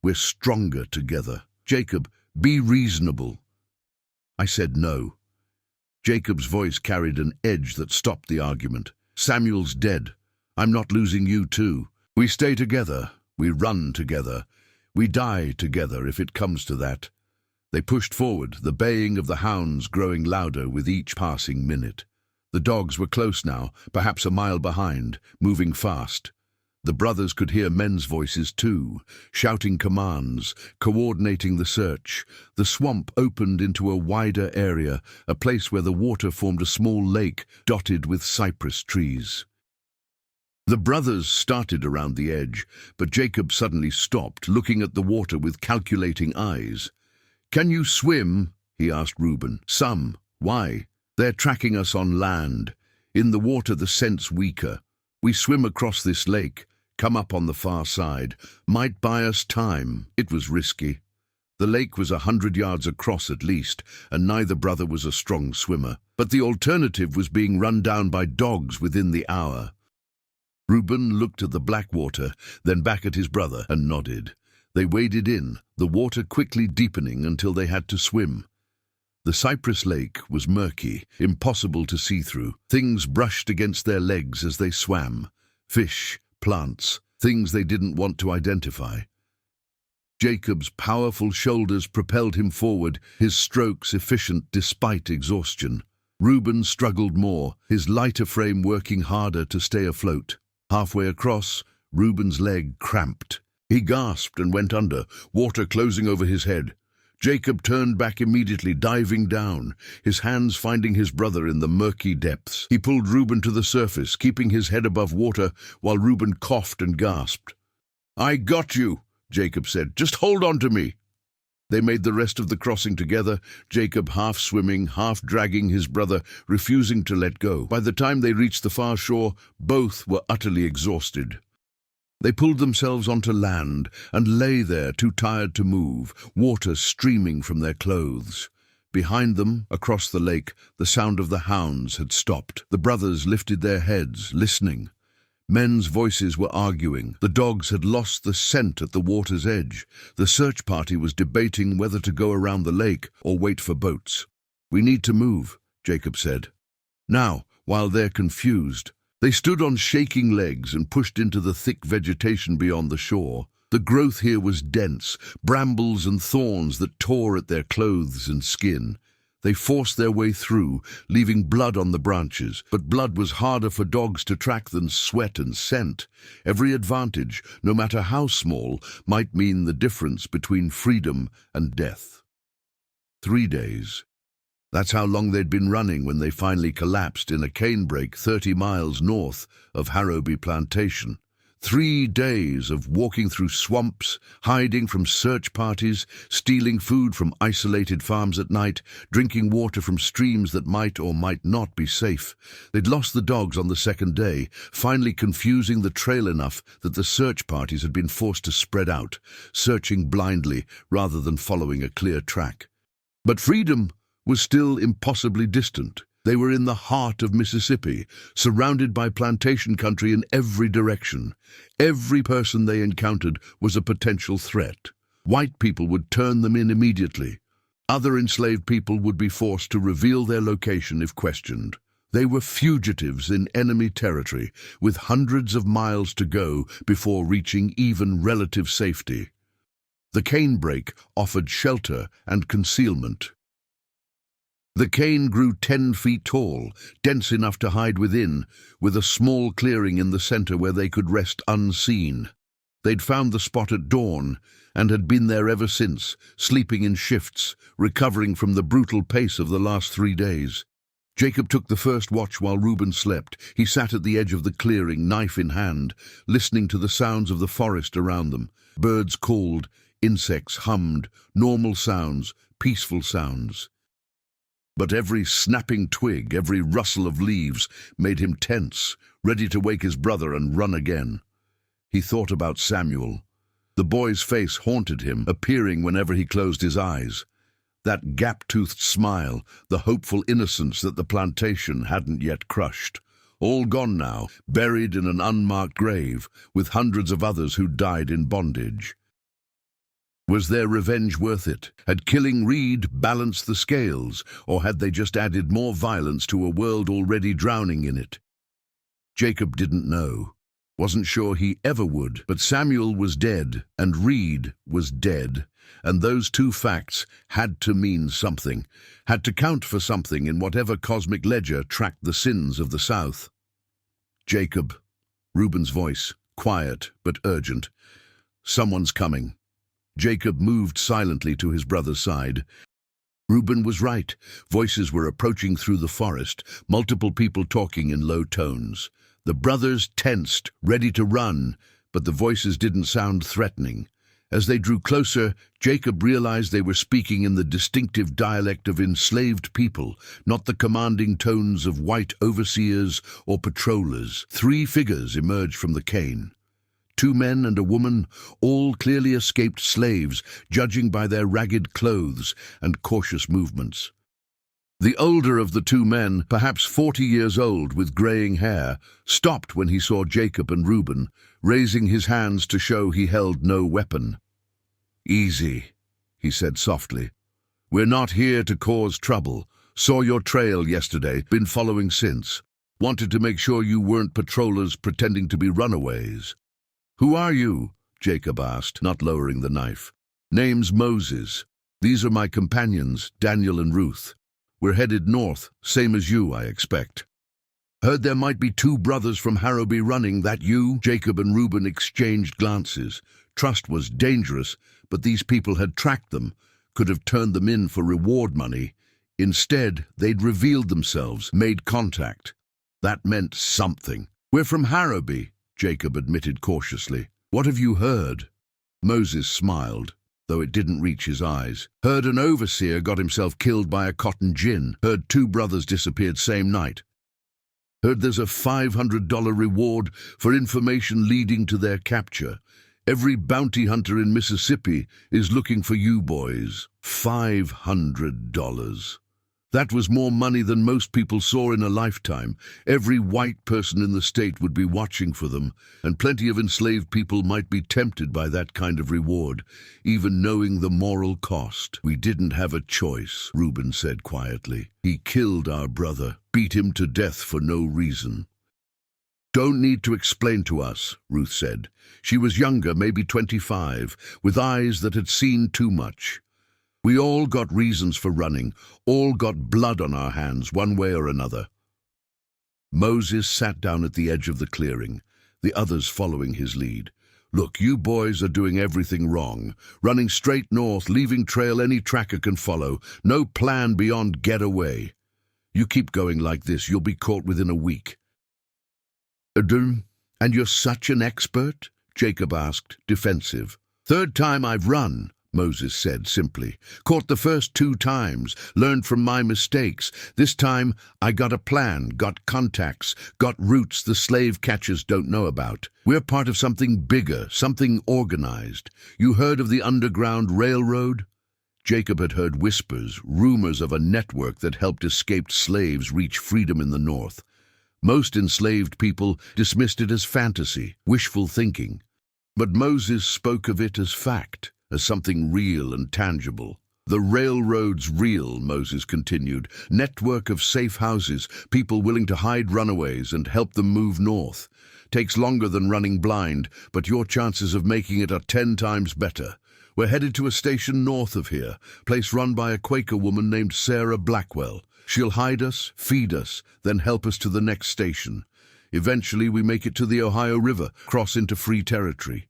We're stronger together. Jacob, be reasonable. I said no. Jacob's voice carried an edge that stopped the argument. Samuel's dead. I'm not losing you too. We stay together. We run together. We die together if it comes to that. They pushed forward, the baying of the hounds growing louder with each passing minute. The dogs were close now, perhaps a mile behind, moving fast. The brothers could hear men's voices too, shouting commands, coordinating the search. The swamp opened into a wider area, a place where the water formed a small lake dotted with cypress trees. The brothers started around the edge, but Jacob suddenly stopped, looking at the water with calculating eyes. Can you swim? He asked Reuben. Some. Why? They're tracking us on land. In the water the scent's weaker. We swim across this lake, come up on the far side. Might buy us time. It was risky. The lake was 100 yards across at least, and neither brother was a strong swimmer. But the alternative was being run down by dogs within the hour. Reuben looked at the black water, then back at his brother, and nodded. They waded in, the water quickly deepening until they had to swim. The cypress lake was murky, impossible to see through. Things brushed against their legs as they swam. Fish, plants, things they didn't want to identify. Jacob's powerful shoulders propelled him forward, his strokes efficient despite exhaustion. Reuben struggled more, his lighter frame working harder to stay afloat. Halfway across, Reuben's leg cramped. He gasped and went under, water closing over his head. Jacob turned back immediately, diving down, his hands finding his brother in the murky depths. He pulled Reuben to the surface, keeping his head above water while Reuben coughed and gasped. I got you, Jacob said. Just hold on to me. They made the rest of the crossing together, Jacob half swimming, half dragging his brother, refusing to let go. By the time they reached the far shore, both were utterly exhausted. They pulled themselves onto land and lay there, too tired to move, water streaming from their clothes. Behind them, across the lake, the sound of the hounds had stopped. The brothers lifted their heads, listening. Men's voices were arguing. The dogs had lost the scent at the water's edge. The search party was debating whether to go around the lake or wait for boats. We need to move, Jacob said. Now, while they're confused, they stood on shaking legs and pushed into the thick vegetation beyond the shore. The growth here was dense, brambles and thorns that tore at their clothes and skin. They forced their way through, leaving blood on the branches, but blood was harder for dogs to track than sweat and scent. Every advantage, no matter how small, might mean the difference between freedom and death. 3 days. That's how long they'd been running when they finally collapsed in a canebrake 30 miles north of Harrowby Plantation. 3 days of walking through swamps, hiding from search parties, stealing food from isolated farms at night, drinking water from streams that might or might not be safe. They'd lost the dogs on the second day, finally confusing the trail enough that the search parties had been forced to spread out, searching blindly rather than following a clear track. But freedom was still impossibly distant. They were in the heart of Mississippi, surrounded by plantation country in every direction. Every person they encountered was a potential threat. White people would turn them in immediately. Other enslaved people would be forced to reveal their location if questioned. They were fugitives in enemy territory, with hundreds of miles to go before reaching even relative safety. The canebrake offered shelter and concealment. The cane grew 10 feet tall, dense enough to hide within, with a small clearing in the center where they could rest unseen. They'd found the spot at dawn and had been there ever since, sleeping in shifts, recovering from the brutal pace of the last 3 days. Jacob took the first watch while Reuben slept. He sat at the edge of the clearing, knife in hand, listening to the sounds of the forest around them. Birds called, insects hummed, normal sounds, peaceful sounds. But every snapping twig, every rustle of leaves made him tense, ready to wake his brother and run again. He thought about Samuel. The boy's face haunted him, appearing whenever he closed his eyes. That gap-toothed smile, the hopeful innocence that the plantation hadn't yet crushed. all gone now, buried in an unmarked grave, with hundreds of others who died in bondage. Was their revenge worth it? Had killing Reed balanced the scales, or had they just added more violence to a world already drowning in it? Jacob didn't know. Wasn't sure he ever would, but Samuel was dead, and Reed was dead, and those two facts had to mean something, had to count for something in whatever cosmic ledger tracked the sins of the South. Jacob, Reuben's voice, quiet but urgent. Someone's coming. Jacob moved silently to his brother's side. Reuben was right. Voices were approaching through the forest, multiple people talking in low tones. The brothers tensed, ready to run, but the voices didn't sound threatening. As they drew closer, Jacob realized they were speaking in the distinctive dialect of enslaved people, not the commanding tones of white overseers or patrollers. 3 figures emerged from the cane. 2 men and a woman, all clearly escaped slaves, judging by their ragged clothes and cautious movements. The older of the 2 men, perhaps 40 years old with graying hair, stopped when he saw Jacob and Reuben, raising his hands to show he held no weapon. "Easy," he said softly. "We're not here to cause trouble. Saw your trail yesterday, been following since. Wanted to make sure you weren't patrollers pretending to be runaways." "Who are you?" Jacob asked, not lowering the knife. "Name's Moses. These are my companions, Daniel and Ruth. We're headed north, same as you, I expect." "Heard there might be 2 brothers from Harrowby running. That you?" Jacob and Reuben exchanged glances. Trust was dangerous, but these people had tracked them, could have turned them in for reward money. Instead, they'd revealed themselves, made contact. That meant something. "We're from Harrowby," Jacob admitted cautiously. "What have you heard?" Moses smiled, though it didn't reach his eyes. "Heard an overseer got himself killed by a cotton gin. Heard 2 brothers disappeared same night. Heard there's a $500 reward for information leading to their capture. Every bounty hunter in Mississippi is looking for you boys. $500. That was more money than most people saw in a lifetime. Every white person in the state would be watching for them, and plenty of enslaved people might be tempted by that kind of reward, even knowing the moral cost. "We didn't have a choice," Reuben said quietly. "He killed our brother, beat him to death for no reason." "Don't need to explain to us," Ruth said. She was younger, maybe 25, with eyes that had seen too much. "We all got reasons for running, all got blood on our hands one way or another." Moses sat down at the edge of the clearing, the others following his lead. "Look, you boys are doing everything wrong. Running straight north, leaving trail any tracker can follow. No plan beyond get away. You keep going like this, you'll be caught within a week." "And you're such an expert?" Jacob asked, defensive. "3rd time I've run," Moses said simply. "Caught the first 2 times, learned from my mistakes. This time I got a plan, got contacts, got routes the slave catchers don't know about. We're part of something bigger, something organized. You heard of the Underground Railroad?" Jacob had heard whispers, rumors of a network that helped escaped slaves reach freedom in the North. Most enslaved people dismissed it as fantasy, wishful thinking. But Moses spoke of it as fact, as something real and tangible. "The railroad's real," Moses continued. "Network of safe houses, people willing to hide runaways and help them move north. Takes longer than running blind, but your chances of making it are 10 times better. We're headed to a station north of here, place run by a Quaker woman named Sarah Blackwell. She'll hide us, feed us, then help us to the next station. Eventually we make it to the Ohio River, cross into free territory."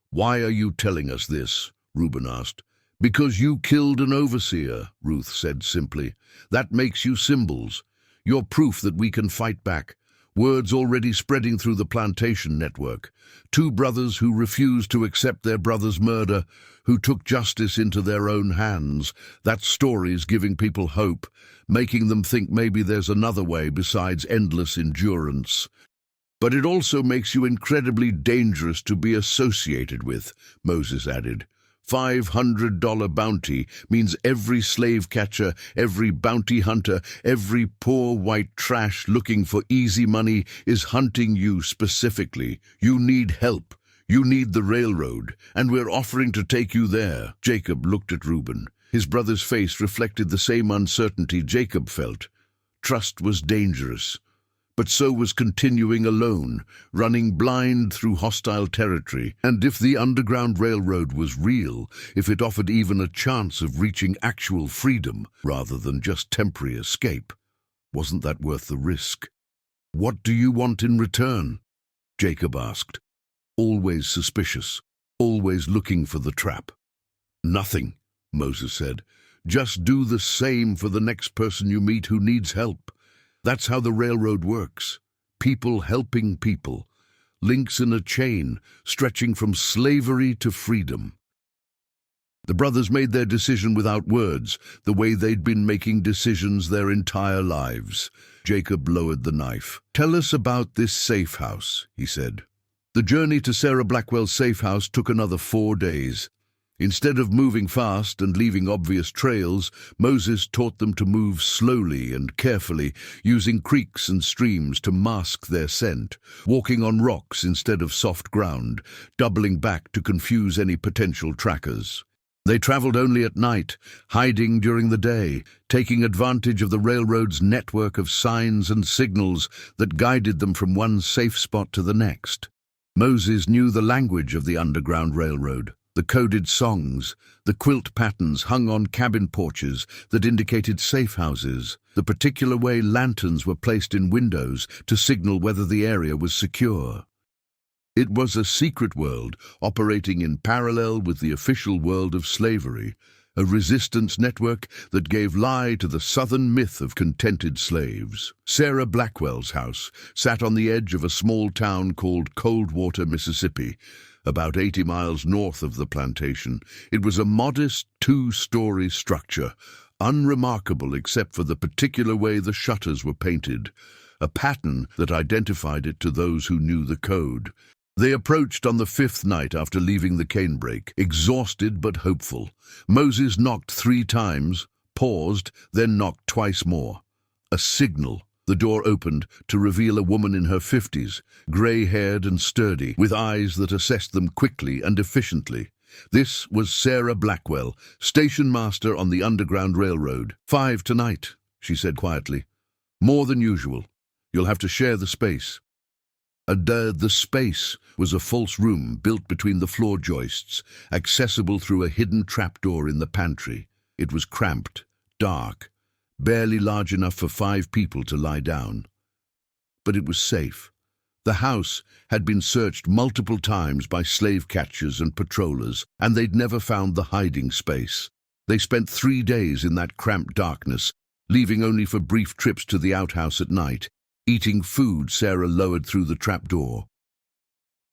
"Why are you telling us this?" Reuben asked. "Because you killed an overseer," Ruth said simply. "That makes you symbols. You're proof that we can fight back. Word's already spreading through the plantation network. 2 brothers who refused to accept their brother's murder, who took justice into their own hands. That story's giving people hope, making them think maybe there's another way besides endless endurance. But it also makes you incredibly dangerous to be associated with," Moses added. $500 bounty means every slave catcher, every bounty hunter, every poor white trash looking for easy money is hunting you specifically. You need help. You need the railroad, and we're offering to take you there." Jacob looked at Reuben. His brother's face reflected the same uncertainty Jacob felt. Trust was dangerous, but so was continuing alone, running blind through hostile territory. And if the Underground Railroad was real, if it offered even a chance of reaching actual freedom rather than just temporary escape, wasn't that worth the risk? "What do you want in return?" Jacob asked, always suspicious, always looking for the trap. "Nothing," Moses said. "Just do the same for the next person you meet who needs help. That's how the railroad works. People helping people. Links in a chain, stretching from slavery to freedom." The brothers made their decision without words, the way they'd been making decisions their entire lives. Jacob lowered the knife. "Tell us about this safe house," he said. The journey to Sarah Blackwell's safe house took another 4 days. Instead of moving fast and leaving obvious trails, Moses taught them to move slowly and carefully, using creeks and streams to mask their scent, walking on rocks instead of soft ground, doubling back to confuse any potential trackers. They traveled only at night, hiding during the day, taking advantage of the railroad's network of signs and signals that guided them from one safe spot to the next. Moses knew the language of the Underground Railroad. The coded songs, the quilt patterns hung on cabin porches that indicated safe houses, the particular way lanterns were placed in windows to signal whether the area was secure. It was a secret world operating in parallel with the official world of slavery, a resistance network that gave lie to the southern myth of contented slaves. Sarah Blackwell's house sat on the edge of a small town called Coldwater, Mississippi, about 80 miles north of the plantation. It was a modest 2-story structure, unremarkable except for the particular way the shutters were painted, a pattern that identified it to those who knew the code. They approached on the 5th night after leaving the canebrake, exhausted but hopeful. Moses knocked 3 times, paused, then knocked twice more. A signal. The door opened to reveal a woman in her 50s, grey-haired and sturdy, with eyes that assessed them quickly and efficiently. This was Sarah Blackwell, station master on the Underground Railroad. "5 tonight," she said quietly. "More than usual. You'll have to share the space." The space was a false room built between the floor joists, accessible through a hidden trapdoor in the pantry. It was cramped, dark, barely large enough for 5 people to lie down. But it was safe. The house had been searched multiple times by slave catchers and patrollers, and they'd never found the hiding space. They spent 3 days in that cramped darkness, leaving only for brief trips to the outhouse at night, eating food Sarah lowered through the trapdoor.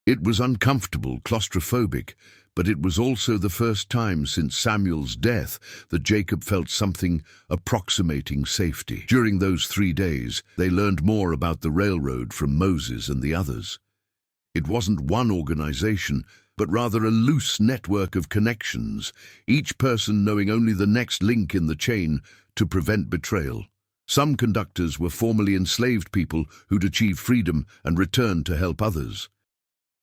It was uncomfortable, claustrophobic, but it was also the first time since Samuel's death that Jacob felt something approximating safety. During those 3 days, they learned more about the railroad from Moses and the others. It wasn't one organization, but rather a loose network of connections, each person knowing only the next link in the chain to prevent betrayal. Some conductors were formerly enslaved people who'd achieved freedom and returned to help others.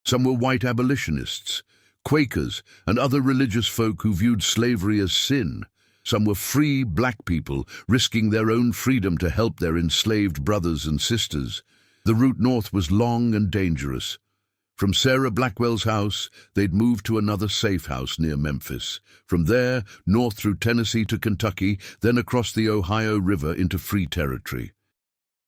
Some were white abolitionists, Quakers, and other religious folk who viewed slavery as sin. Some were free black people risking their own freedom to help their enslaved brothers and sisters. The route north was long and dangerous. From Sarah Blackwell's house, they'd moved to another safe house near Memphis. From there, north through Tennessee to Kentucky, then across the Ohio River into free territory.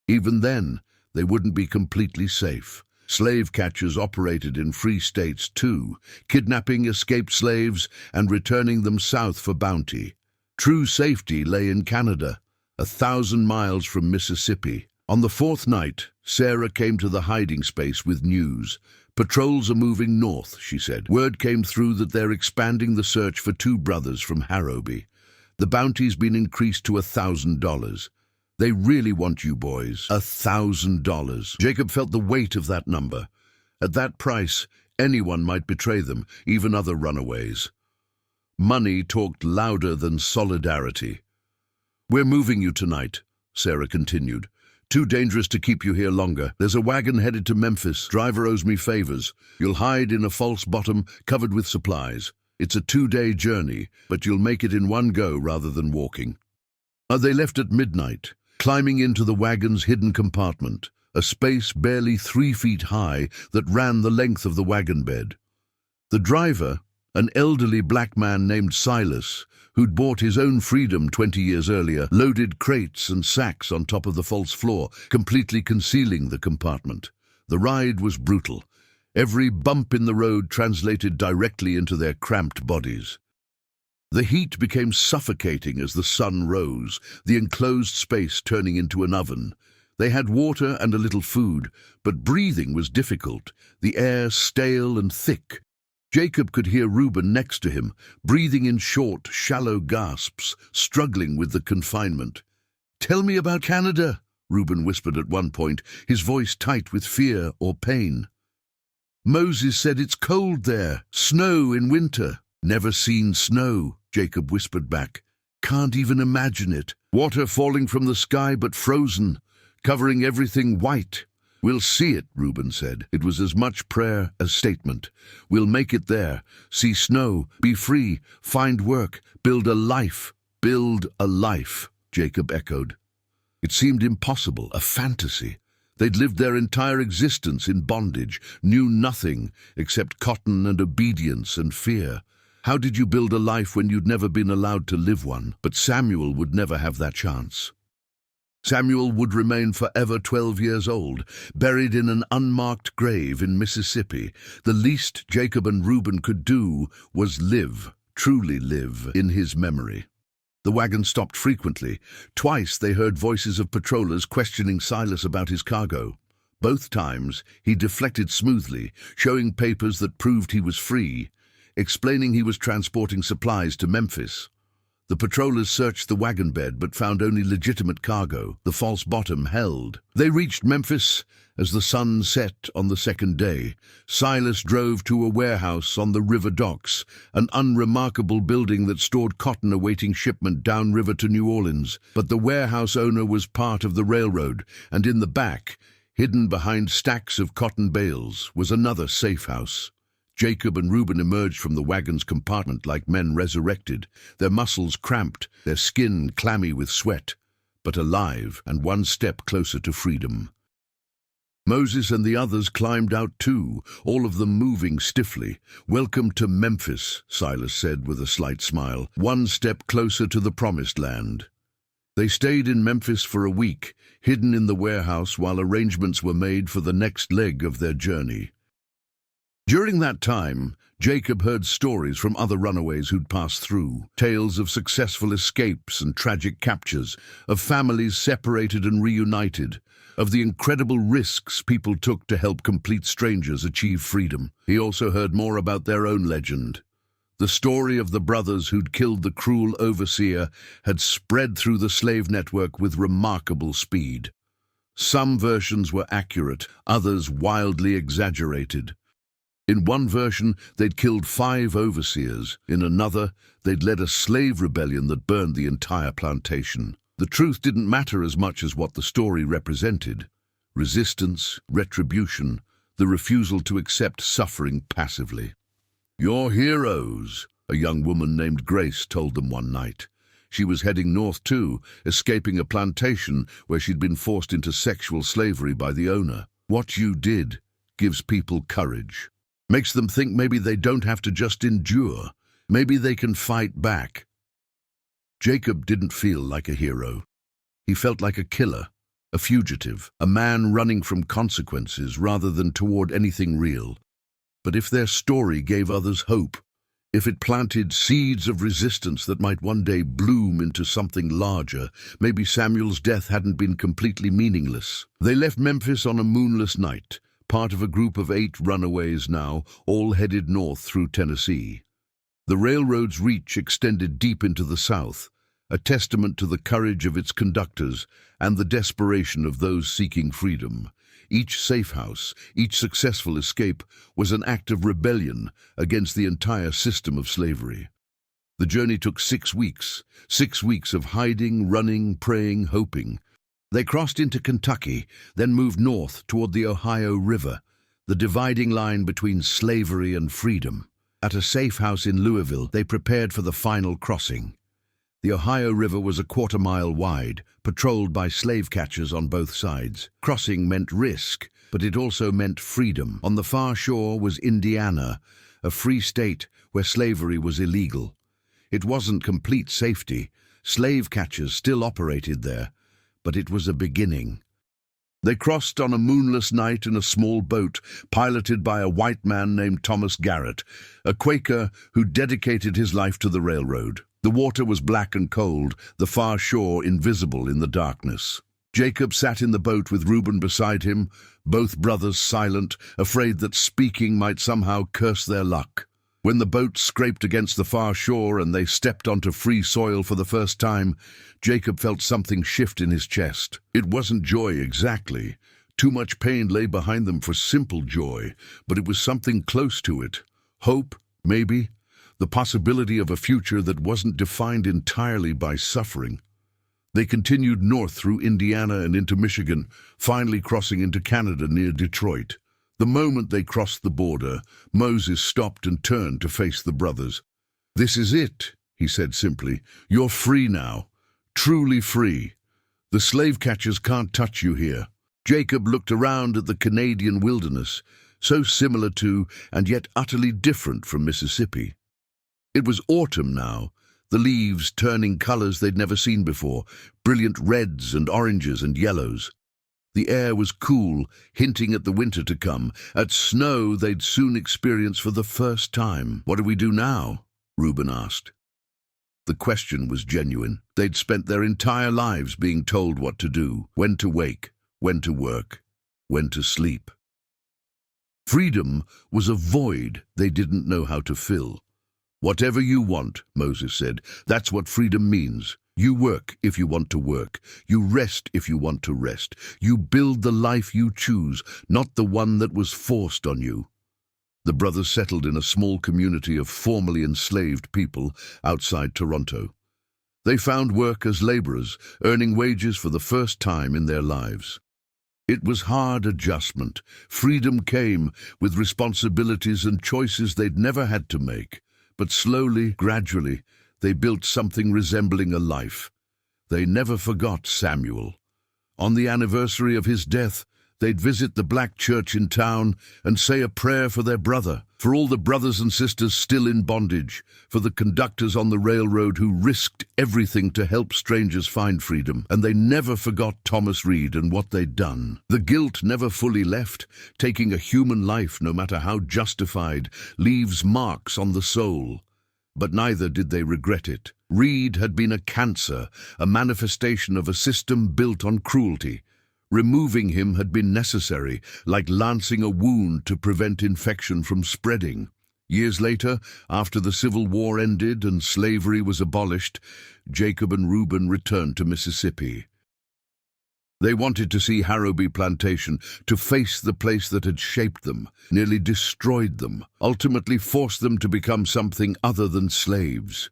Even then, they wouldn't be completely safe. Slave catchers operated in free states too, kidnapping escaped slaves and returning them south for bounty. True safety lay in Canada, 1,000 miles from Mississippi. On the 4th night, Sarah came to the hiding space with news. "Patrols are moving north," she said. "Word came through that they're expanding the search for 2 brothers from Harrowby. The bounty's been increased to $1,000. They really want you boys. $1,000. Jacob felt the weight of that number. At that price, anyone might betray them, even other runaways. Money talked louder than solidarity. "We're moving you tonight," Sarah continued. "Too dangerous to keep you here longer. There's a wagon headed to Memphis. Driver owes me favors. You'll hide in a false bottom covered with supplies. It's a 2-day journey, but you'll make it in one go rather than walking." They left at midnight, climbing into the wagon's hidden compartment, a space barely 3 feet high that ran the length of the wagon bed. The driver, an elderly black man named Silas, who'd bought his own freedom 20 years earlier, loaded crates and sacks on top of the false floor, completely concealing the compartment. The ride was brutal. Every bump in the road translated directly into their cramped bodies. The heat became suffocating as the sun rose, the enclosed space turning into an oven. They had water and a little food, but breathing was difficult, the air stale and thick. Jacob could hear Reuben next to him, breathing in short, shallow gasps, struggling with the confinement. "Tell me about Canada," Reuben whispered at one point, his voice tight with fear or pain. "Moses said it's cold there, snow in winter." "Never seen snow," Jacob whispered back. "Can't even imagine it. Water falling from the sky but frozen, covering everything white." "We'll see it," Reuben said. It was as much prayer as statement. "We'll make it there. See snow, be free, find work, build a life." "Build a life," Jacob echoed. It seemed impossible, a fantasy. They'd lived their entire existence in bondage, knew nothing except cotton and obedience and fear. How did you build a life when you'd never been allowed to live one? But Samuel would never have that chance. Samuel would remain forever 12 years old, buried in an unmarked grave in Mississippi. The least Jacob and Reuben could do was live, truly live, in his memory. The wagon stopped frequently. Twice they heard voices of patrollers questioning Silas about his cargo. Both times he deflected smoothly, showing papers that proved he was free, explaining he was transporting supplies to Memphis. The patrollers searched the wagon bed but found only legitimate cargo. The false bottom held. They reached Memphis as the sun set on the second day. Silas drove to a warehouse on the river docks, an unremarkable building that stored cotton awaiting shipment downriver to New Orleans. But the warehouse owner was part of the railroad, and in the back, hidden behind stacks of cotton bales, was another safe house. Jacob and Reuben emerged from the wagon's compartment like men resurrected, their muscles cramped, their skin clammy with sweat, but alive and one step closer to freedom. Moses and the others climbed out too, all of them moving stiffly. "Welcome to Memphis," Silas said with a slight smile, "one step closer to the promised land." They stayed in Memphis for a week, hidden in the warehouse while arrangements were made for the next leg of their journey. During that time, Jacob heard stories from other runaways who'd passed through, tales of successful escapes and tragic captures, of families separated and reunited, of the incredible risks people took to help complete strangers achieve freedom. He also heard more about their own legend. The story of the brothers who'd killed the cruel overseer had spread through the slave network with remarkable speed. Some versions were accurate, others wildly exaggerated. In one version, they'd killed 5 overseers. In another, they'd led a slave rebellion that burned the entire plantation. The truth didn't matter as much as what the story represented. Resistance, retribution, the refusal to accept suffering passively. "You're heroes," a young woman named Grace told them one night. She was heading north too, escaping a plantation where she'd been forced into sexual slavery by the owner. "What you did gives people courage. Makes them think maybe they don't have to just endure. Maybe they can fight back." Jacob didn't feel like a hero. He felt like a killer, a fugitive, a man running from consequences rather than toward anything real. But if their story gave others hope, if it planted seeds of resistance that might one day bloom into something larger, maybe Samuel's death hadn't been completely meaningless. They left Memphis on a moonless night, part of a group of 8 runaways now, all headed north through Tennessee. The railroad's reach extended deep into the south, a testament to the courage of its conductors and the desperation of those seeking freedom. Each safe house, each successful escape, was an act of rebellion against the entire system of slavery. The journey took 6 weeks, 6 weeks of hiding, running, praying, hoping. They crossed into Kentucky, then moved north toward the Ohio River, the dividing line between slavery and freedom. At a safe house in Louisville, they prepared for the final crossing. The Ohio River was a quarter-mile wide, patrolled by slave catchers on both sides. Crossing meant risk, but it also meant freedom. On the far shore was Indiana, a free state where slavery was illegal. It wasn't complete safety. Slave catchers still operated there, but it was a beginning. They crossed on a moonless night in a small boat piloted by a white man named Thomas Garrett, a Quaker who dedicated his life to the railroad. The water was black and cold, the far shore invisible in the darkness. Jacob sat in the boat with Reuben beside him, both brothers silent, afraid that speaking might somehow curse their luck. When the boat scraped against the far shore and they stepped onto free soil for the first time, Jacob felt something shift in his chest. It wasn't joy exactly. Too much pain lay behind them for simple joy, but it was something close to it. Hope, maybe. The possibility of a future that wasn't defined entirely by suffering. They continued north through Indiana and into Michigan, finally crossing into Canada near Detroit. The moment they crossed the border, Moses stopped and turned to face the brothers. "This is it," he said simply. "You're free now. Truly free. The slave catchers can't touch you here." Jacob looked around at the Canadian wilderness, so similar to and yet utterly different from Mississippi. It was autumn now, the leaves turning colors they'd never seen before, brilliant reds and oranges and yellows. The air was cool, hinting at the winter to come, at snow they'd soon experience for the first time. "What do we do now?" Reuben asked. The question was genuine. They'd spent their entire lives being told what to do, when to wake, when to work, when to sleep. Freedom was a void they didn't know how to fill. "Whatever you want," Moses said, "that's what freedom means. You work if you want to work. You rest if you want to rest. You build the life you choose, not the one that was forced on you." The brothers settled in a small community of formerly enslaved people outside Toronto. They found work as laborers, earning wages for the first time in their lives. It was hard adjustment. Freedom came with responsibilities and choices they'd never had to make. But slowly, gradually, they built something resembling a life. They never forgot Samuel. On the anniversary of his death, they'd visit the black church in town and say a prayer for their brother, for all the brothers and sisters still in bondage, for the conductors on the railroad who risked everything to help strangers find freedom. And they never forgot Thomas Reed and what they'd done. The guilt never fully left. Taking a human life, no matter how justified, leaves marks on the soul. But neither did they regret it. Reed had been a cancer, a manifestation of a system built on cruelty. Removing him had been necessary, like lancing a wound to prevent infection from spreading. Years later, after the Civil War ended and slavery was abolished, Jacob and Reuben returned to Mississippi. They wanted to see Harrowby Plantation, to face the place that had shaped them, nearly destroyed them, ultimately forced them to become something other than slaves.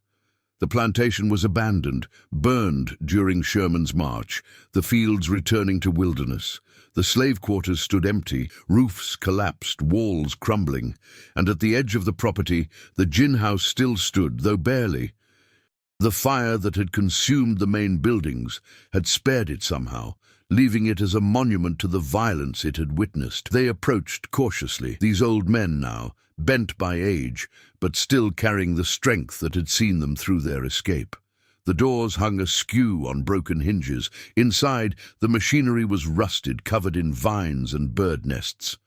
The plantation was abandoned, burned during Sherman's march, the fields returning to wilderness. The slave quarters stood empty, roofs collapsed, walls crumbling, and at the edge of the property, the gin house still stood, though barely. The fire that had consumed the main buildings had spared it somehow, leaving it as a monument to the violence it had witnessed. They approached cautiously, these old men now, bent by age, but still carrying the strength that had seen them through their escape. The doors hung askew on broken hinges. Inside, the machinery was rusted, covered in vines and bird nests.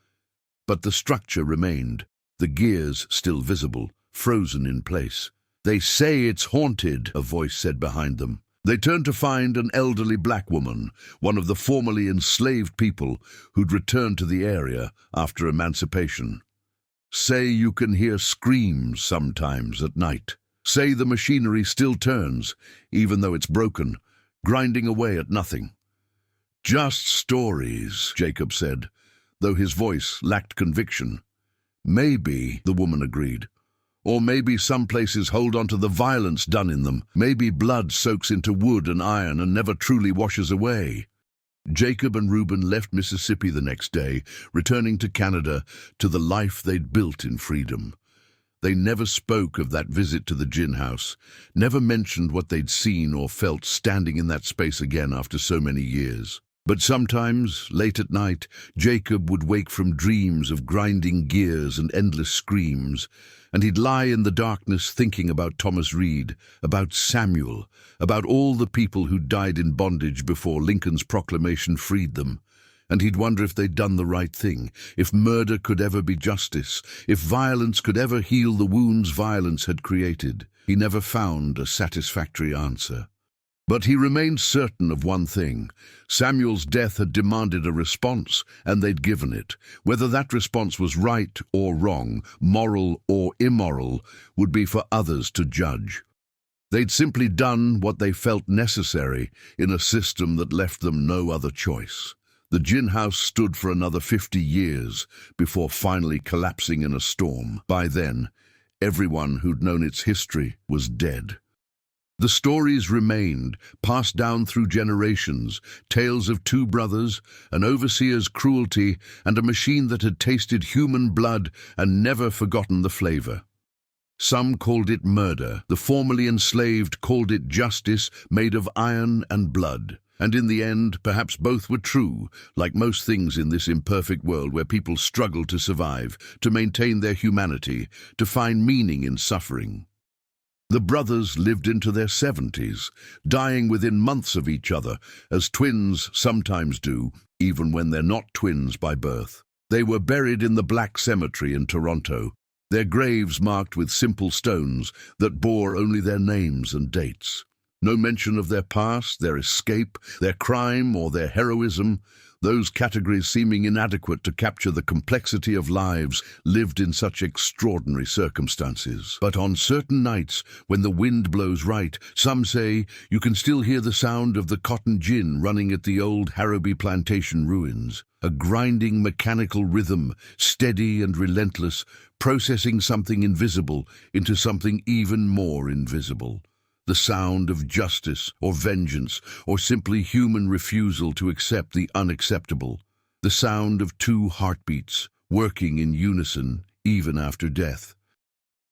But the structure remained, the gears still visible, frozen in place. "They say it's haunted," a voice said behind them. They turned to find an elderly black woman, one of the formerly enslaved people who'd returned to the area after emancipation. "Say you can hear screams sometimes at night. Say the machinery still turns, even though it's broken, grinding away at nothing." "Just stories," Jacob said, though his voice lacked conviction. "Maybe," the woman agreed. Or maybe some places hold on to the violence done in them. Maybe blood soaks into wood and iron and never truly washes away. Jacob and Reuben left Mississippi the next day, returning to Canada, to the life they'd built in freedom. They never spoke of that visit to the gin house, never mentioned what they'd seen or felt standing in that space again after so many years. But sometimes, late at night, Jacob would wake from dreams of grinding gears and endless screams, and he'd lie in the darkness thinking about Thomas Reed, about Samuel, about all the people who died in bondage before Lincoln's proclamation freed them. And he'd wonder if they'd done the right thing, if murder could ever be justice, if violence could ever heal the wounds violence had created. He never found a satisfactory answer. But he remained certain of one thing. Samuel's death had demanded a response, and they'd given it. Whether that response was right or wrong, moral or immoral, would be for others to judge. They'd simply done what they felt necessary in a system that left them no other choice. The gin house stood for another 50 years before finally collapsing in a storm. By then, everyone who'd known its history was dead. The stories remained, passed down through generations, tales of two brothers, an overseer's cruelty, and a machine that had tasted human blood and never forgotten the flavor. Some called it murder. The formerly enslaved called it justice made of iron and blood. And in the end, perhaps both were true, like most things in this imperfect world where people struggle to survive, to maintain their humanity, to find meaning in suffering. The brothers lived into their 70s, dying within months of each other, as twins sometimes do, even when they're not twins by birth. They were buried in the Black Cemetery in Toronto, their graves marked with simple stones that bore only their names and dates. No mention of their past, their escape, their crime, or their heroism, those categories seeming inadequate to capture the complexity of lives lived in such extraordinary circumstances. But on certain nights, when the wind blows right, some say you can still hear the sound of the cotton gin running at the old Harrowby Plantation ruins. A grinding mechanical rhythm, steady and relentless, processing something invisible into something even more invisible. The sound of justice or vengeance or simply human refusal to accept the unacceptable. The sound of two heartbeats working in unison even after death.